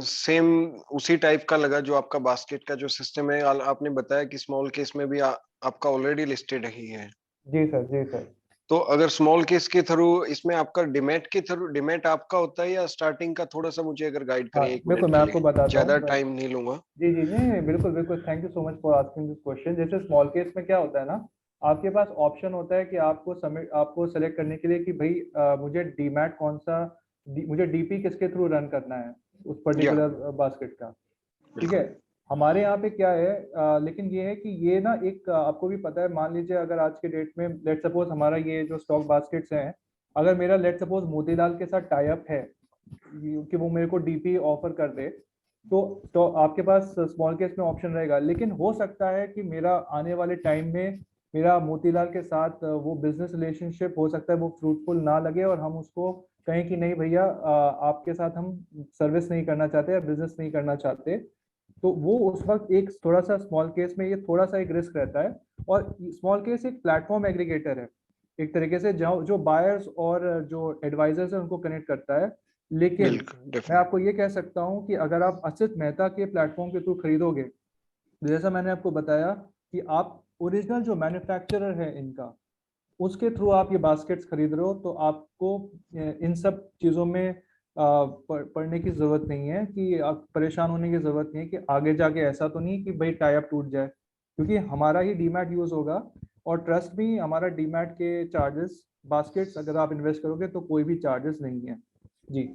Speaker 4: सेम उसी टाइप का लगा जो आपका बास्केट का जो सिस्टम है। आपने बताया कि स्मॉल केस में भी आपका ऑलरेडी लिस्टेड ही है।
Speaker 1: जी सर। जी सर।
Speaker 4: तो अगर स्मॉल केस के थ्रू इसमें आपका डिमेट के थ्रू डिमेट आपका होता है या स्टार्टिंग का, थोड़ा सा मुझे अगर गाइड
Speaker 1: हाँ
Speaker 4: करें 1
Speaker 1: बिल्कुल,
Speaker 4: मिनट
Speaker 1: मैं
Speaker 4: के
Speaker 1: आपको
Speaker 4: लिए,
Speaker 1: बताता
Speaker 4: ज्यादा
Speaker 1: हूँ।
Speaker 4: टाइम नहीं लूंगा।
Speaker 1: जी जी नहीं नहीं, बिल्कुल बिल्कुल, thank you so much for asking this question. जैसे स्मॉल केस में क्या होता है ना, आपके पास ऑप्शन होता है कि आपको सेलेक्ट करने के लिए कि भाई मुझे डीमैट कौन सा मुझे डीपी किसके थ्रू रन करना है उस
Speaker 4: या
Speaker 1: पर्टिकुलर बास्केट का। ठीक है।
Speaker 4: बिल्कुल।
Speaker 1: हमारे यहाँ पे क्या है, लेकिन ये है कि ये ना एक आपको भी पता है, मान लीजिए अगर आज के डेट में लेट सपोज हमारा ये जो स्टॉक बास्केट्स हैं, अगर मेरा लेट सपोज मोतीलाल के साथ टाई अप है कि वो मेरे को डीपी ऑफर कर दे, तो आपके पास स्मॉल केस में ऑप्शन रहेगा। लेकिन हो सकता है कि मेरा आने वाले टाइम में मेरा मोतीलाल के साथ वो बिजनेस रिलेशनशिप हो सकता है वो फ्रूटफुल ना लगे और हम उसको कहें कि नहीं भैया आपके साथ हम सर्विस नहीं करना चाहते या बिजनेस नहीं करना चाहते। तो वो उस वक्त एक थोड़ा सा स्मॉल केस में ये थोड़ा सा एक रिस्क रहता है। और स्मॉल केस एक प्लेटफॉर्म एग्रीगेटर है एक तरीके से, जो बायर्स और जो एडवाइजर्स है उनको कनेक्ट करता है। लेकिन
Speaker 4: बिल्कुल
Speaker 1: मैं
Speaker 4: डेफिनेट।
Speaker 1: आपको ये कह सकता हूँ कि अगर आप असित मेहता के प्लेटफॉर्म के थ्रू खरीदोगे, जैसा मैंने आपको बताया कि आप ओरिजिनल जो मैन्युफैक्चरर है इनका उसके थ्रू आप ये बास्केट्स खरीद रहे हो, तो आपको इन सब चीज़ों में पढ़ने की ज़रूरत नहीं है, कि आप परेशान होने की ज़रूरत नहीं है कि आगे जाके ऐसा तो नहीं कि भाई टाई अप टूट जाए, क्योंकि हमारा ही डीमैट यूज़ होगा। और ट्रस्ट मी, हमारा डीमैट के चार्जेस बास्केट्स अगर आप इन्वेस्ट करोगे तो कोई भी चार्जेस नहीं है। जी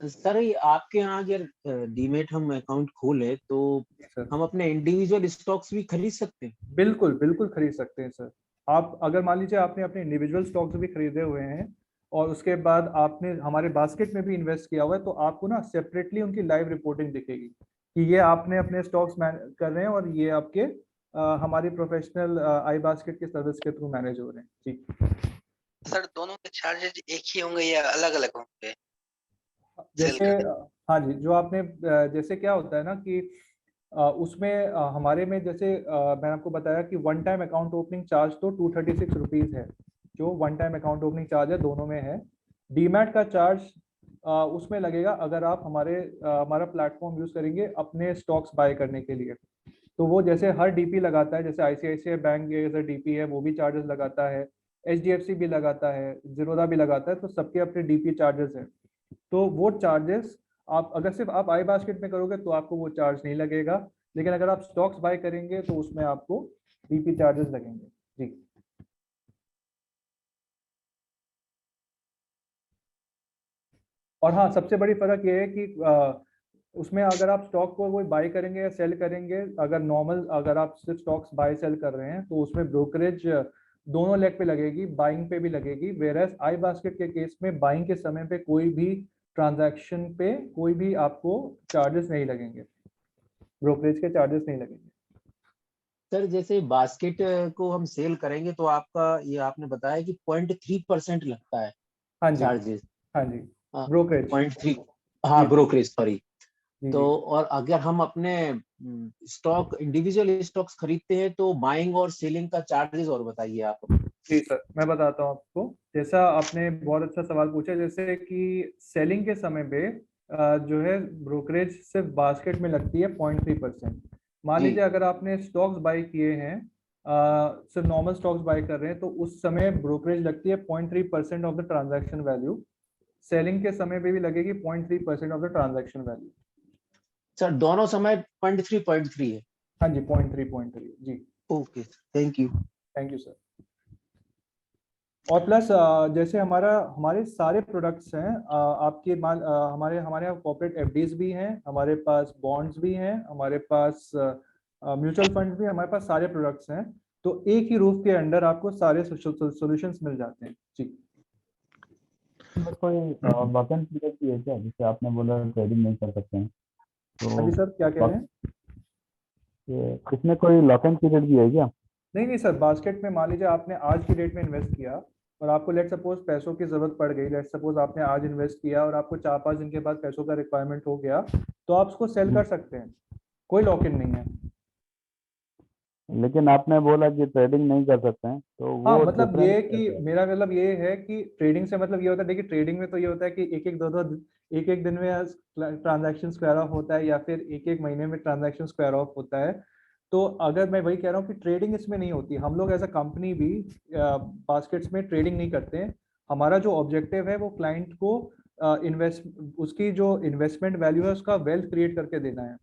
Speaker 5: सर ये आपके यहाँ अगर डीमेट हम अकाउंट खोले तो
Speaker 1: सर,
Speaker 5: हम अपने इंडिविजुअल स्टॉक्स भी खरीद सकते हैं?
Speaker 1: बिल्कुल बिल्कुल खरीद सकते हैं सर। आप अगर मान लीजिए आपने अपने इंडिविजुअल स्टॉक्स भी खरीदे हुए हैं और उसके बाद आपने हमारे बास्केट में भी इन्वेस्ट किया हुआ है, तो आपको ना सेपरेटली उनकी लाइव रिपोर्टिंग दिखेगी कि ये आपने अपने स्टॉक्स कर रहे हैं और ये आपके हमारी प्रोफेशनल आई बास्केट के सर्विस के थ्रू मैनेज हो रहे हैं। जी
Speaker 7: सर दोनों के चार्जेस एक ही होंगे या अलग अलग होंगे सेल
Speaker 1: जैसे
Speaker 7: करने?
Speaker 1: हाँ जी, जो आपने जैसे क्या होता है ना कि उसमें हमारे में जैसे मैंने आपको बताया कि one time account opening charge तो 236 रुपीज़ है, जो one time account opening charge है दोनों में है। डीमैट का चार्ज उसमें लगेगा अगर आप हमारा प्लेटफॉर्म यूज़ करेंगे अपने स्टॉक्स बाय करने के लिए। तो वो जैसे हर डीपी लगाता है, जैसे आईसीआईसीआई बैंक जैसे डीपी है वो भी चार्जेस लगाता है, एचडीएफसी भी लगाता है, जीरोधा भी लगाता है, तो सबके अपने डीपी चार्जेस हैं। तो वो चार्जेस आप अगर सिर्फ आप आई बास्केट में करोगे तो आपको वो चार्ज नहीं लगेगा, लेकिन अगर आप स्टॉक्स बाय करेंगे तो उसमें आपको डीपी चार्जेस लगेंगे। जी और हाँ, सबसे बड़ी फर्क ये है कि उसमें अगर आप स्टॉक को कोई बाय करेंगे या सेल करेंगे, अगर नॉर्मल अगर आप सिर्फ स्टॉक्स बाय सेल कर रहे हैं तो उसमें ब्रोकरेज दोनों लेग पे लगेगी, बाइंग पे भी लगेगी। वेरएस आई बास्केट के केस में बाइंग के समय पे कोई भी ट्रांजैक्शन पे कोई भी आपको चार्जेस नहीं लगेंगे, ब्रोकरेज के चार्जेस नहीं लगेंगे।
Speaker 5: सर जैसे बास्केट को हम सेल करेंगे तो आपका ये आपने बताया कि 0.3% लगता है
Speaker 1: हाँ जी।
Speaker 5: चार्जेस।
Speaker 1: हाँ जी, ब्रोकरेज।
Speaker 5: 0.3,
Speaker 1: जी
Speaker 5: हाँ ब्रोकरेज सॉरी।
Speaker 1: जी
Speaker 5: तो
Speaker 1: जी
Speaker 5: और अगर हम अपने स्टॉक इंडिविजुअल स्टॉक्स खरीदते हैं तो बाइंग और सेलिंग का चार्जेस और बताइए आप।
Speaker 1: जी सर, मैं बताता हूँ आपको। जैसा आपने बहुत अच्छा सवाल पूछा, जैसे कि सेलिंग के समय पे जो है ब्रोकरेज सिर्फ बास्केट में लगती है 0.3%। मान
Speaker 5: जी।
Speaker 1: लीजिए अगर आपने स्टॉक्स बाई किए हैं, सिर्फ नॉर्मल स्टॉक्स बाई कर रहे हैं, तो उस समय ब्रोकरेज लगती है 0.3% of the transaction value. Selling के समय पे भी लगेगी 0.3% of the transaction value.
Speaker 5: Sir दोनों समय 0.3 है।
Speaker 1: हाँ जी, 0.3 जी।
Speaker 5: Okay, thank you.
Speaker 1: Thank you sir. और प्लस जैसे हमारे सारे प्रोडक्ट्स हैं, हमारे हमारे यहाँ कॉर्पोरेट एफडीज भी हैं, हमारे पास बॉन्ड्स भी हैं, हमारे पास म्यूचुअल फंड्स भी हैं, हमारे पास सारे प्रोडक्ट्स हैं। तो एक ही रूफ के अंडर आपको सारे सॉल्यूशंस मिल जाते हैं जी।
Speaker 3: इसमें कोई लॉक इन पीरियड भी है क्या? जैसे आपने बोला ट्रेडिंग नहीं कर सकते हैं,
Speaker 1: हाँ जी
Speaker 3: तो
Speaker 1: सर, क्या कह रहे हैं?
Speaker 3: इसमें कोई लॉक इन पीरियड भी है क्या?
Speaker 1: नहीं नहीं सर, बास्केट में मान लीजिए आपने आज की डेट में इन्वेस्ट किया और आपको लेट सपोज पैसों की जरूरत पड़ गई, लेट सपोज आपने आज इन्वेस्ट किया और आपको 4-5 दिन के बाद पैसों का रिक्वायरमेंट हो गया, तो आप उसको सेल कर सकते हैं, कोई लॉक इन नहीं है।
Speaker 3: लेकिन आपने बोला कि ट्रेडिंग नहीं कर सकते हैं, तो वो
Speaker 1: हाँ, मतलब ये
Speaker 3: डिफरेंस
Speaker 1: कि मेरा मतलब ये है कि ट्रेडिंग से मतलब ये होता है, देखिए ट्रेडिंग में तो ये होता है कि एक एक दिन में ट्रांजैक्शन स्क्वायर ऑफ होता है, या फिर एक एक महीने में ट्रांजैक्शन स्क्वायर ऑफ होता है। तो अगर मैं वही कह रहा हूँ कि ट्रेडिंग इसमें नहीं होती, हम लोग एज अ कंपनी भी बास्केट्स में ट्रेडिंग नहीं करते हैं। हमारा जो ऑब्जेक्टिव है वो क्लाइंट को उसकी जो इन्वेस्टमेंट वैल्यू है उसका वेल्थ क्रिएट करके देना है।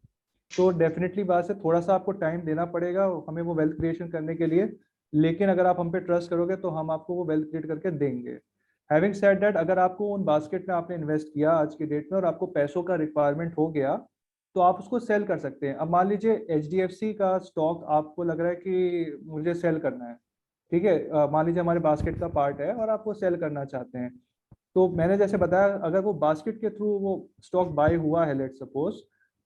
Speaker 1: तो डेफिनेटली बात है, थोड़ा सा आपको टाइम देना पड़ेगा हमें वो वेल्थ क्रिएशन करने के लिए, लेकिन अगर आप हम पे ट्रस्ट करोगे तो हम आपको वो वेल्थ क्रिएट करके देंगे। हैविंग सेड दैट, अगर आपको उन बास्केट में आपने इन्वेस्ट किया आज की डेट में और आपको पैसों का रिक्वायरमेंट हो गया, तो आप उसको सेल कर सकते हैं। अब मान लीजिए HDFC का स्टॉक आपको लग रहा है कि मुझे सेल करना है, ठीक है, मान लीजिए हमारे बास्केट का पार्ट है और आप वो सेल करना चाहते हैं, तो मैंने जैसे बताया अगर वो बास्केट के थ्रू वो स्टॉक बाय हुआ है लेट सपोज,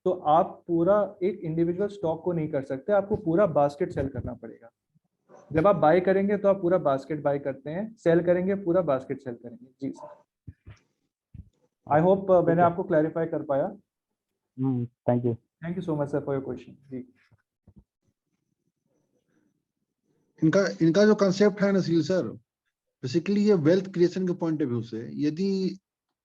Speaker 1: तो आप पूरा एक इंडिविजुअल स्टॉक को नहीं कर सकते, आपको पूरा बास्केट सेल करना पड़ेगा। जब आप बाय करेंगे तो आप पूरा बास्केट बाय करते हैं, सेल करेंगे पूरा बास्केट सेल करेंगे जी सर। आई होप मैंने आपको क्लैरिफाई कर पाया।
Speaker 3: Thank you.
Speaker 1: Thank you so much sir for your question जी।
Speaker 2: इनका जो कंसेप्ट है ना सील सर, बेसिकली ये वेल्थ क्रिएशन के पॉइंट ऑफ व्यू से, यदि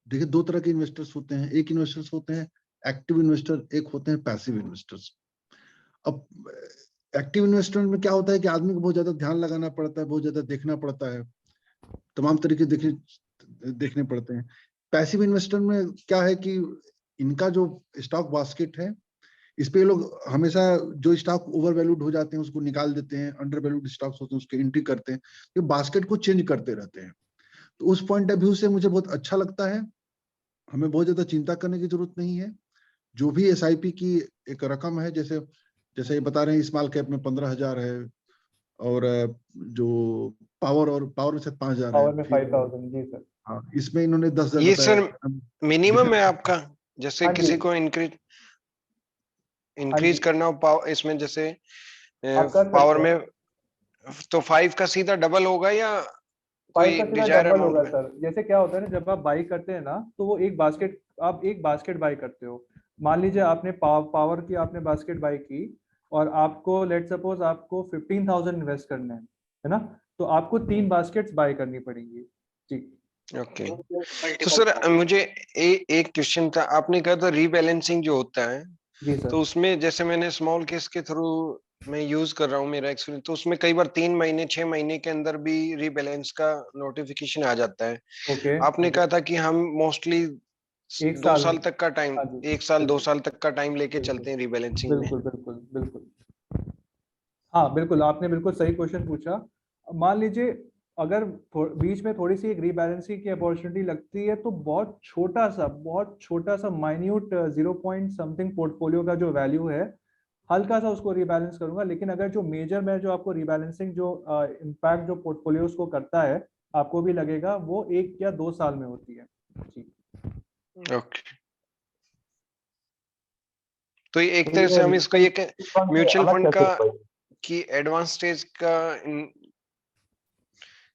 Speaker 2: देखिए दो तरह के इन्वेस्टर्स होते हैं, एक इन्वेस्टर्स होते हैं एक्टिव इन्वेस्टर, एक होते हैं पैसिव इन्वेस्टर्स। अब एक्टिव इन्वेस्टमेंट में क्या होता है कि आदमी को बहुत ज्यादा ध्यान लगाना पड़ता है, बहुत ज्यादा देखना पड़ता है, तमाम तरीके देखने पड़ते हैं। पैसिव इन्वेस्टमेंट में क्या है कि इनका जो स्टॉक बास्केट है, इस पे लोग हमेशा जो स्टॉक ओवर वैल्यूड हो जाते हैं उसको निकाल देते हैं, अंडर वैल्यूड स्टॉक्स होते हैं उसके एंट्री करते हैं, ये बास्केट को चेंज करते रहते हैं। तो उस पॉइंट ऑफ व्यू से मुझे बहुत अच्छा लगता है, हमें बहुत ज्यादा चिंता करने की जरूरत नहीं है। जो भी SIP की एक रकम है, जैसे ये बता रहे हैं स्मॉल कैप में 15,000 है, और जो पावर में शायद 5,000 है,
Speaker 1: पावर में 5,000 जी सर।
Speaker 2: हाँ, इसमें इन्होंने 10,000
Speaker 4: ये
Speaker 2: बताया।
Speaker 4: सर मिनिमम है आपका, जैसे
Speaker 1: हाँ जी।
Speaker 4: किसी को इंक्रीज करना हो पावर इसमें, जैसे
Speaker 1: आप कर
Speaker 4: पावर
Speaker 1: सकते हैं।
Speaker 4: में, तो 5 का सीधा डबल होगा या
Speaker 1: 5
Speaker 4: कोई
Speaker 1: का सीधा
Speaker 4: डिजायर
Speaker 1: डबल
Speaker 4: अमाउंट
Speaker 1: होगा
Speaker 4: में?
Speaker 1: सर। जैसे क्या होता है ना, जब आप बाई करते हैं ना, तो वो आप एक बास्केट बाई करते हो। मान लीजिए आपने पावर की आपने बास्केट बाई की और आपको लेट सपोज आपको 15,000 इन्वेस्ट करना है ना, तो आपको 3 बास्केट्स बाई करनी पड़ेंगी जी।
Speaker 4: ओके, तो सर मुझे एक क्वेश्चन था, आपने कहा था रीबैलेंसिंग जो होता है,
Speaker 1: जी सर।
Speaker 4: तो उसमें जैसे मैंने स्मॉल केस के थ्रू मैं यूज कर रहा हूँ, मेरा एक्सपीरियंस, तो उसमें कई बार 3 महीने 6 महीने के अंदर भी रीबैलेंस का नोटिफिकेशन आ जाता है।
Speaker 1: ओके।
Speaker 4: आपने कहा था कि हम मोस्टली
Speaker 1: एक
Speaker 4: 2
Speaker 1: साल।
Speaker 4: साल तक का टाइम,
Speaker 1: हाँ जी।
Speaker 4: 1 साल 2
Speaker 1: बिल्कुल
Speaker 4: साल तक का टाइम लेके
Speaker 1: बिल्कुल
Speaker 4: चलते हैं रीबैलेंसिंग में।
Speaker 1: बिल्कुल बिल्कुल बिल्कुल। हाँ बिल्कुल, आपने बिल्कुल सही क्वेश्चन पूछा। मान लीजिए अगर बीच में थोड़ी सी एक रीबैलेंसिंग की अपॉर्चुनिटी लगती है, तो बहुत छोटा सा माइन्यूट 0 पॉइंट समथिंग पोर्टफोलियो का जो वैल्यू है, हल्का सा उसको रीबैलेंस करूंगा। लेकिन अगर जो मेजर में जो आपको रीबैलेंसिंग जो इम्पैक्ट जो पोर्टफोलियोज को करता है, आपको भी लगेगा वो 1 या 2 साल में होती है जी।
Speaker 4: ओके, तो ये एक तरह से हम इसको ये म्यूचुअल फंड का की एडवांस स्टेज का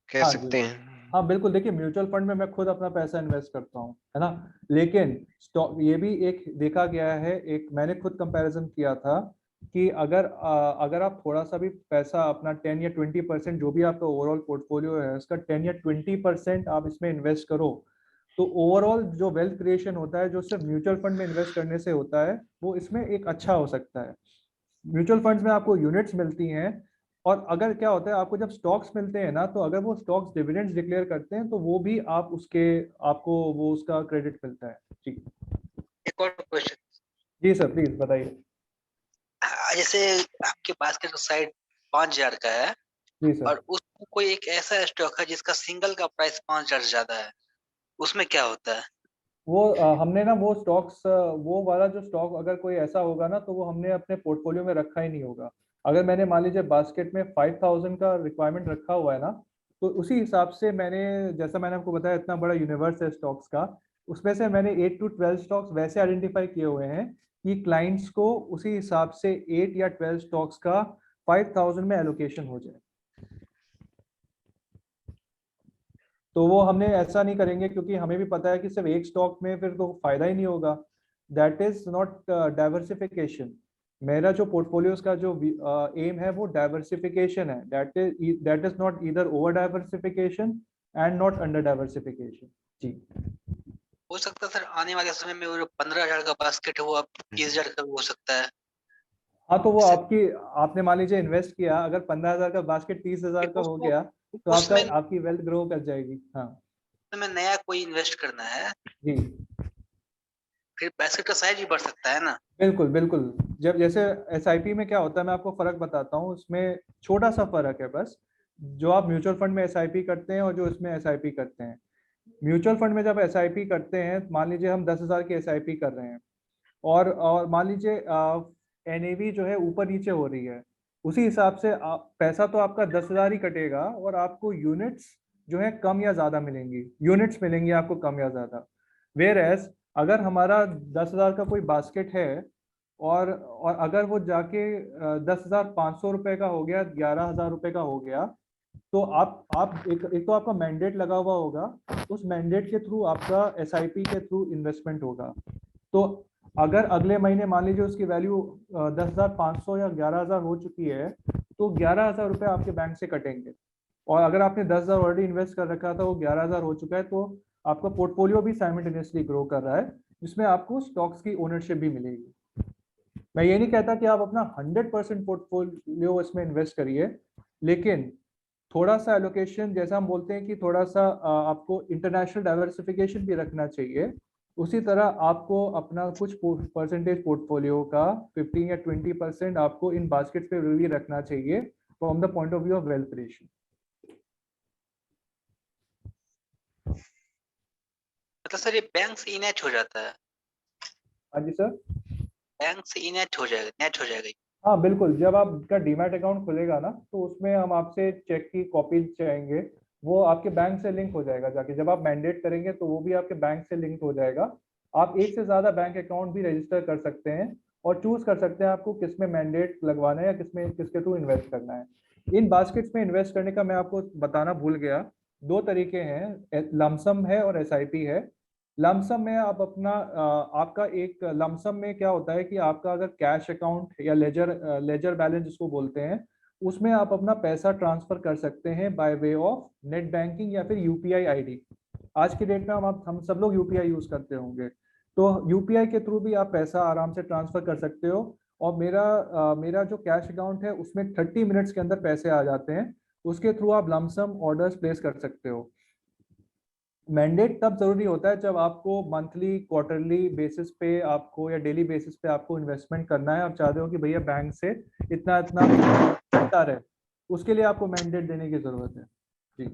Speaker 4: कह
Speaker 1: हाँ जी।
Speaker 4: सकते हैं।
Speaker 1: हाँ बिल्कुल, देखिए म्यूचुअल फंड में मैं खुद अपना पैसा इन्वेस्ट करता हूँ, है ना, लेकिन स्टॉक ये भी एक देखा गया है, एक मैंने खुद कंपैरिजन किया था कि अगर आप थोड़ा सा भी पैसा अपना 10 या 20% जो भी आपका ओवरऑल पोर्टफोलियो है उसका 10 या 20% आप इसमें इन्वेस्ट करो, तो ओवरऑल जो वेल्थ क्रिएशन होता है जो सिर्फ म्यूचुअल फंड में इन्वेस्ट करने से होता है वो इसमें एक अच्छा हो सकता है। म्यूचुअल फंड्स में आपको यूनिट्स मिलती हैं, और अगर क्या होता है आपको जब स्टॉक्स मिलते हैं ना, तो अगर वो स्टॉक्स डिविडेंड्स डिक्लेयर करते हैं तो वो भी आपको वो उसका क्रेडिट मिलता है। जी
Speaker 7: एक और क्वेश्चन,
Speaker 1: जी सर प्लीज बताइए।
Speaker 7: जैसे आपके पास के साइड 5,000 का है
Speaker 1: जी सर।
Speaker 7: और उसमें कोई एक ऐसा स्टॉक है जिसका सिंगल का प्राइस 5,000 से ज्यादा है, उसमें क्या होता है?
Speaker 1: वो हमने ना वो स्टॉक्स वो वाला जो स्टॉक अगर कोई ऐसा होगा ना तो वो हमने अपने पोर्टफोलियो में रखा ही नहीं होगा। अगर मैंने मान लीजिए बास्केट में 5,000 का रिक्वायरमेंट रखा हुआ है ना, तो उसी हिसाब से मैंने, जैसा मैंने आपको बताया इतना बड़ा यूनिवर्स है स्टॉक्स का, उसमें से मैंने 8 to 12 स्टॉक्स वैसे आइडेंटिफाई किए हुए हैं कि क्लाइंट्स को उसी हिसाब से 8 या 12 स्टॉक्स का 5,000 में एलोकेशन हो जाए। तो वो हमने ऐसा नहीं करेंगे क्योंकि हमें भी पता है कि सिर्फ एक स्टॉक में फिर तो फायदा ही नहीं होगा। That is not diversification. मेरा जो पोर्टफोलियोज का जो एम है वो डाइवर्सिफिकेशन है। That is not either over diversification and not under diversification. जी
Speaker 7: हो सकता है सर आने वाले समय में वो 15,000 का बास्केट है वो अब 30,000 का भी हो सकता है।
Speaker 1: हाँ, तो वो आपने मान लीजिए इन्वेस्ट किया, अगर 15,000 का बास्केट 30,000 का हो
Speaker 7: उसको
Speaker 1: गया तो
Speaker 7: उसमें
Speaker 1: आपकी वेल्थ ग्रो कर जाएगी। हाँ
Speaker 7: में नया कोई इन्वेस्ट करना है,
Speaker 1: जी
Speaker 7: फिर बास्केट का साइज भी बढ़ सकता है ना?
Speaker 1: बिल्कुल बिल्कुल। जब जैसे एसआईपी में क्या होता है मैं आपको फर्क बताता हूँ, उसमें छोटा सा फर्क है बस। जो आप म्यूचुअल फंड में एसआईपी करते हैं और जो इसमें एसआईपी करते हैं, म्यूचुअल फंड में जब एसआईपी करते हैं, मान लीजिए हम 10,000 की एसआईपी कर रहे हैं और मान लीजिए एनएवी जो है ऊपर नीचे हो रही है, उसी हिसाब से पैसा तो आपका 10,000 ही कटेगा और आपको यूनिट्स जो है कम या ज्यादा मिलेंगी, यूनिट्स मिलेंगी आपको कम या ज्यादा। वेयर एज अगर हमारा 10,000 का कोई बास्केट है और अगर वो जाके 10,500 रुपए का हो गया, 11,000 रुपए का हो गया, तो आप एक तो आपका मैंडेट लगा हुआ होगा, उस मैंडेट के थ्रू आपका एसआईपी के थ्रू इन्वेस्टमेंट होगा। तो अगर अगले महीने मान लीजिए उसकी वैल्यू 10,500 या 11,000 हो चुकी है, तो 11,000 रुपये आपके बैंक से कटेंगे। और अगर आपने 10,000 ऑलरेडी इन्वेस्ट कर रखा था, वो 11,000 हो चुका है, तो आपका पोर्टफोलियो भी साइमल्टेनियसली ग्रो कर रहा है, जिसमें आपको स्टॉक्स की ओनरशिप भी मिलेगी। मैं ये नहीं कहता कि आप अपना 100% पोर्टफोलियो इसमें इन्वेस्ट करिए, लेकिन थोड़ा सा एलोकेशन, जैसा हम बोलते हैं कि थोड़ा सा आपको इंटरनेशनल डाइवर्सिफिकेशन भी रखना चाहिए, उसी तरह आपको अपना कुछ परसेंटेज पोर्टफोलियो का 15 या 20% आपको इन बास्केट्स पे भी रखना चाहिए from the point of view of wealth creation.
Speaker 7: मतलब सर ये बैंक से इनेच हो जाता है?
Speaker 1: हाँ जी सर।
Speaker 7: बैंक से इनेच हो जाएगा, नेट हो जाएगा?
Speaker 1: हाँ बिल्कुल, जब आपका डीमैट अकाउंट खुलेगा ना, तो उसमें हम आपसे चेक की कॉपी चाहेंगे, वो आपके बैंक से लिंक हो जाएगा जाके। जब आप मैंडेट करेंगे तो वो भी आपके बैंक से लिंक हो जाएगा। आप एक से ज्यादा बैंक अकाउंट भी रजिस्टर कर सकते हैं और चूज कर सकते हैं आपको किसमें मैंडेट लगवाना है या किसके थ्रू इन्वेस्ट करना है। इन बास्केट्स में इन्वेस्ट करने का मैं आपको बताना भूल गया, दो तरीके हैं, लमसम है और एसआईपी है। लमसम में आप अपना आपका एक लमसम में क्या होता है कि आपका अगर कैश अकाउंट या लेजर बैलेंस जिसको बोलते हैं, उसमें आप अपना पैसा ट्रांसफर कर सकते हैं bye way of net banking या फिर यूपीआई आईडी। आज की डेट में हम सब लोग यूपीआई यूज करते होंगे, तो यूपीआई के थ्रू भी आप पैसा आराम से ट्रांसफर कर सकते हो। और मेरा जो कैश अकाउंट है उसमें 30 मिनट्स के अंदर पैसे आ जाते हैं, उसके थ्रू आप लमसम ऑर्डर्स प्लेस कर सकते हो। मैंडेट तब जरूरी होता है जब आपको मंथली, क्वार्टरली बेसिस पे आपको या डेली बेसिस पे आपको इन्वेस्टमेंट करना है, आप चाहते हो कि भैया बैंक से इतना इतना चलता रहे, उसके लिए आपको मैंडेट देने की जरूरत है। जी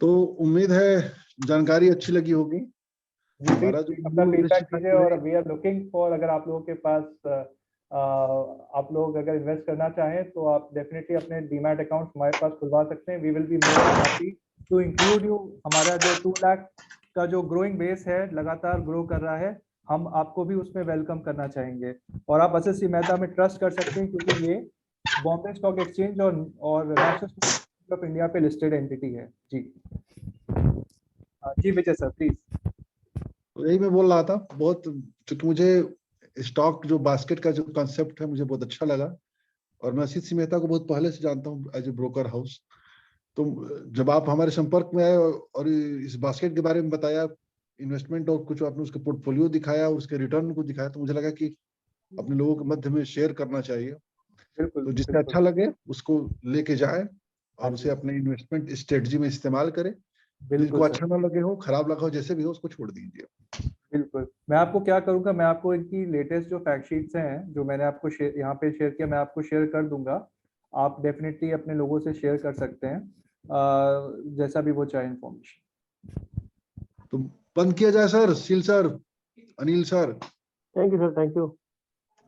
Speaker 2: तो उम्मीद है जानकारी अच्छी लगी होगी।
Speaker 1: जी
Speaker 2: हमारा जो
Speaker 1: अपना
Speaker 2: वीडियो
Speaker 1: फीडबैक
Speaker 2: निश्चित
Speaker 1: दीजिए, और वी आर लुकिंग फॉर, अगर आप लोगों के पास आप लोग अगर इन्वेस्ट करना चाहें तो आप डेफिनेटली अपने डीमैट अकाउंट हमारे पास खुलवा सकते हैं। We will be more happy to include you. हमारा जो 2 लाख का जो ग्रोइंग बेस है, लगातार ग्रो कर रहा है, हम आपको भी उसमें वेलकम करना चाहेंगे। और आप एसएससी मेहता में ट्रस्ट कर सकते हैं क्योंकि ये बॉम्बे स्टॉक एक्सचेंज और नेशनल स्टॉक ऑफ इंडिया पे लिस्टेड एंटिटी है। जी जी विजय सर प्लीज।
Speaker 2: तो यही मैं बोल रहा था, बहुत क्योंकि मुझे स्टॉक जो बास्केट का जो कॉन्सेप्ट है मुझे बहुत अच्छा लगा, और मैं असित सिंह मेहता को बहुत पहले से जानता हूँ एज ए ब्रोकर हाउस। तो जब आप हमारे संपर्क में आए और इस बास्केट के बारे में बताया, इन्वेस्टमेंट और कुछ आपने उसके पोर्टफोलियो दिखाया और उसके रिटर्न को दिखाया, तो मुझे लगा कि अपने लोगों के मध्य में शेयर करना चाहिए।
Speaker 1: बिल्कुल
Speaker 2: तो जिससे
Speaker 1: बिल्कुल
Speaker 2: अच्छा लगे उसको लेके जाए
Speaker 1: हाँ
Speaker 2: और
Speaker 1: जी,
Speaker 2: उसे अपने इन्वेस्टमेंट स्ट्रेटजी में इस्तेमाल करे। जिसको
Speaker 1: बिल्कुल सर,
Speaker 2: अच्छा ना लगे हो, खराब लगा हो, जैसे भी हो, उसको छोड़ दीजिए।
Speaker 1: बिल्कुल। मैं आपको क्या करूंगा, मैं आपको इनकी लेटेस्ट जो फैक्ट शीट्स हैं जो मैंने आपको यहाँ पे शेयर किया, मैं आपको शेयर कर दूंगा। आप डेफिनेटली अपने लोगों से शेयर कर सकते हैं जैसा भी वो चाहे इंफॉर्मेशन।
Speaker 2: तो बंद किया जाए sir, seal sir, Anil sir.
Speaker 8: Thank you sir, thank you.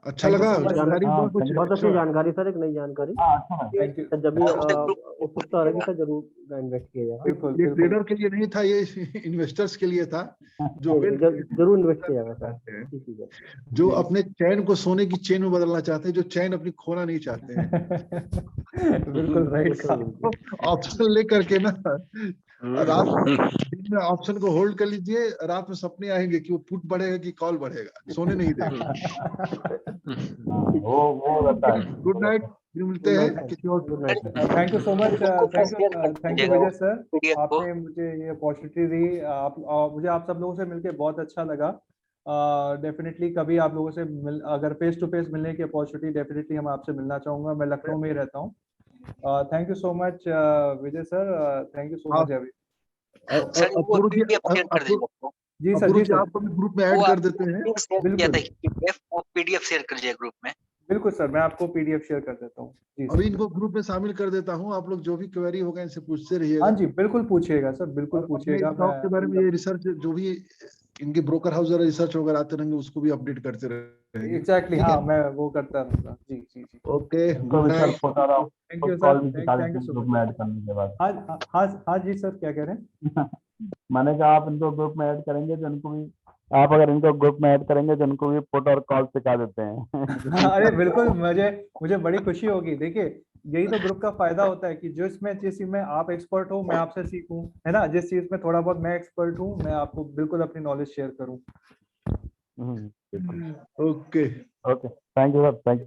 Speaker 2: अच्छा
Speaker 1: थैंक यू
Speaker 2: लगा
Speaker 1: सो मच सर।
Speaker 2: जानकारी
Speaker 3: हाँ,
Speaker 2: बहुत कुछ
Speaker 3: thank
Speaker 8: बहुत अच्छी
Speaker 2: अच्छा।
Speaker 8: जानकारी सर, एक नई जानकारी।
Speaker 3: हाँ अच्छा है।
Speaker 1: थैंक यू,
Speaker 8: सर जब भी
Speaker 7: उससे group
Speaker 8: उत्सुकता रहेगी सर जरूर इन्वेस्ट किया जाएगा।
Speaker 1: बिल्कुल
Speaker 2: ये
Speaker 1: बिल्कुल
Speaker 2: ट्रेडर के लिए नहीं था, ये इन्वेस्टर्स के लिए था, जो
Speaker 8: नहीं,
Speaker 2: वेल्थ
Speaker 8: जरूर इन्वेस्ट किया जाएगा सर।
Speaker 2: चाहते हैं,
Speaker 8: ठीक है
Speaker 2: जो
Speaker 1: जी।
Speaker 2: अपने चैन को सोने की चेन में बदलना चाहते हैं, जो चैन अपनी खोना नहीं चाहते हैं।
Speaker 1: बिल्कुल राइट
Speaker 8: बिल्कुल
Speaker 1: कहा।
Speaker 8: बिल्कुल।
Speaker 2: ऑप्शन लेकर के ना, रात दिन में ऑप्शन को होल्ड कर लीजिए, रात में सपने आएंगे कि वो पुट बढ़ेगा कि कॉल बढ़ेगा, सोने नहीं देगा।
Speaker 3: हाँ, वो रहता है।
Speaker 2: गुड नाइट, फिर मिलते
Speaker 8: गुड
Speaker 2: हैं
Speaker 8: नाइट सर,
Speaker 2: किसी और।
Speaker 8: Good night sir.
Speaker 1: Thank you so much,
Speaker 7: को
Speaker 1: थैंक
Speaker 7: शेयर कर
Speaker 1: यू
Speaker 7: दीजिएगा
Speaker 1: विजय सर।
Speaker 7: PDF को।
Speaker 1: आपने मुझे ये अपॉर्चुनिटी दी, मुझे आप सब लोगों से मिलकर बहुत अच्छा लगा। डेफिनेटली कभी आप लोगों से अगर फेस टू फेस मिलने की अपॉर्चुनिटी, डेफिनेटली हम आपसे मिलना चाहूंगा। मैं लखनऊ में ही रहता हूँ। Thank you so much Vijay sir, thank you सो
Speaker 2: हाँ,
Speaker 1: मच अभी।
Speaker 7: सर वो
Speaker 2: अपूर्व जी,
Speaker 7: PDF शेयर कर दीजिएगा आपको।
Speaker 1: जी सर,
Speaker 2: अपूर्व
Speaker 1: जी
Speaker 2: जी
Speaker 1: सर,
Speaker 2: आपको भी ग्रुप में
Speaker 7: वो
Speaker 2: ऐड कर
Speaker 7: आपने
Speaker 2: देते हैं।
Speaker 7: link शेयर किया
Speaker 1: बिल्कुल
Speaker 7: था PDF, वो PDF शेयर कर दीजिएगा ग्रुप में।
Speaker 1: बिल्कुल सर, मैं आपको पीडीएफ शेयर कर देता हूँ। जी
Speaker 2: अभी
Speaker 1: सर,
Speaker 2: इनको ग्रुप में शामिल कर देता हूँ, आप लोग जो भी क्वेरी होगा इनसे पूछते
Speaker 1: हाँ
Speaker 2: रहिएगा।
Speaker 1: जी बिल्कुल पूछिएगा सर, बिल्कुल
Speaker 2: और अपने
Speaker 1: पूछिएगा।
Speaker 2: स्टॉक के बारे में ये
Speaker 1: मैं
Speaker 2: रिसर्च जो भी इनके ब्रोकर हाउस वगैरह रिसर्च वगैरह आते रहेंगे, उसको भी अपडेट करते रहेंगे।
Speaker 1: एग्जैक्टली
Speaker 2: ठीक है,
Speaker 1: हाँ, मैं वो करता रहूंगा। जी जी जी,
Speaker 2: ओके,
Speaker 3: इसको
Speaker 2: गुड
Speaker 3: भी सर
Speaker 2: नाइट।
Speaker 3: बता रहा हूँ,
Speaker 1: थैंक यू
Speaker 3: कॉल
Speaker 1: सर,
Speaker 3: भी सिखा
Speaker 1: थैंक
Speaker 3: देते
Speaker 1: यू
Speaker 3: हैं
Speaker 1: सो
Speaker 3: ग्रुप
Speaker 1: मच।
Speaker 3: में ऐड करने के बाद।
Speaker 1: हाँ हाँ हाँ हाँ जी सर, क्या कह रहे हैं?
Speaker 3: मैंने कहा आप इनको ग्रुप में ऐड करेंगे तो इनको भी, आप अगर इनको ग्रुप में ऐड करेंगे तो इनको भी पुट और कॉल सिखा देते हैं।
Speaker 1: अरे बिल्कुल, मुझे मुझे बड़ी खुशी होगी। देखिए, यही तो ग्रुप का फायदा होता है कि जिस चीज में आप एक्सपर्ट हो मैं आपसे सीखूं, है ना। जिस चीज में थोड़ा बहुत मैं एक्सपर्ट हूँ, मैं आपको बिल्कुल अपनी नॉलेज शेयर करूँ।
Speaker 3: बिल्कुल।
Speaker 2: Okay.
Speaker 3: Okay, thank you sir, thank you.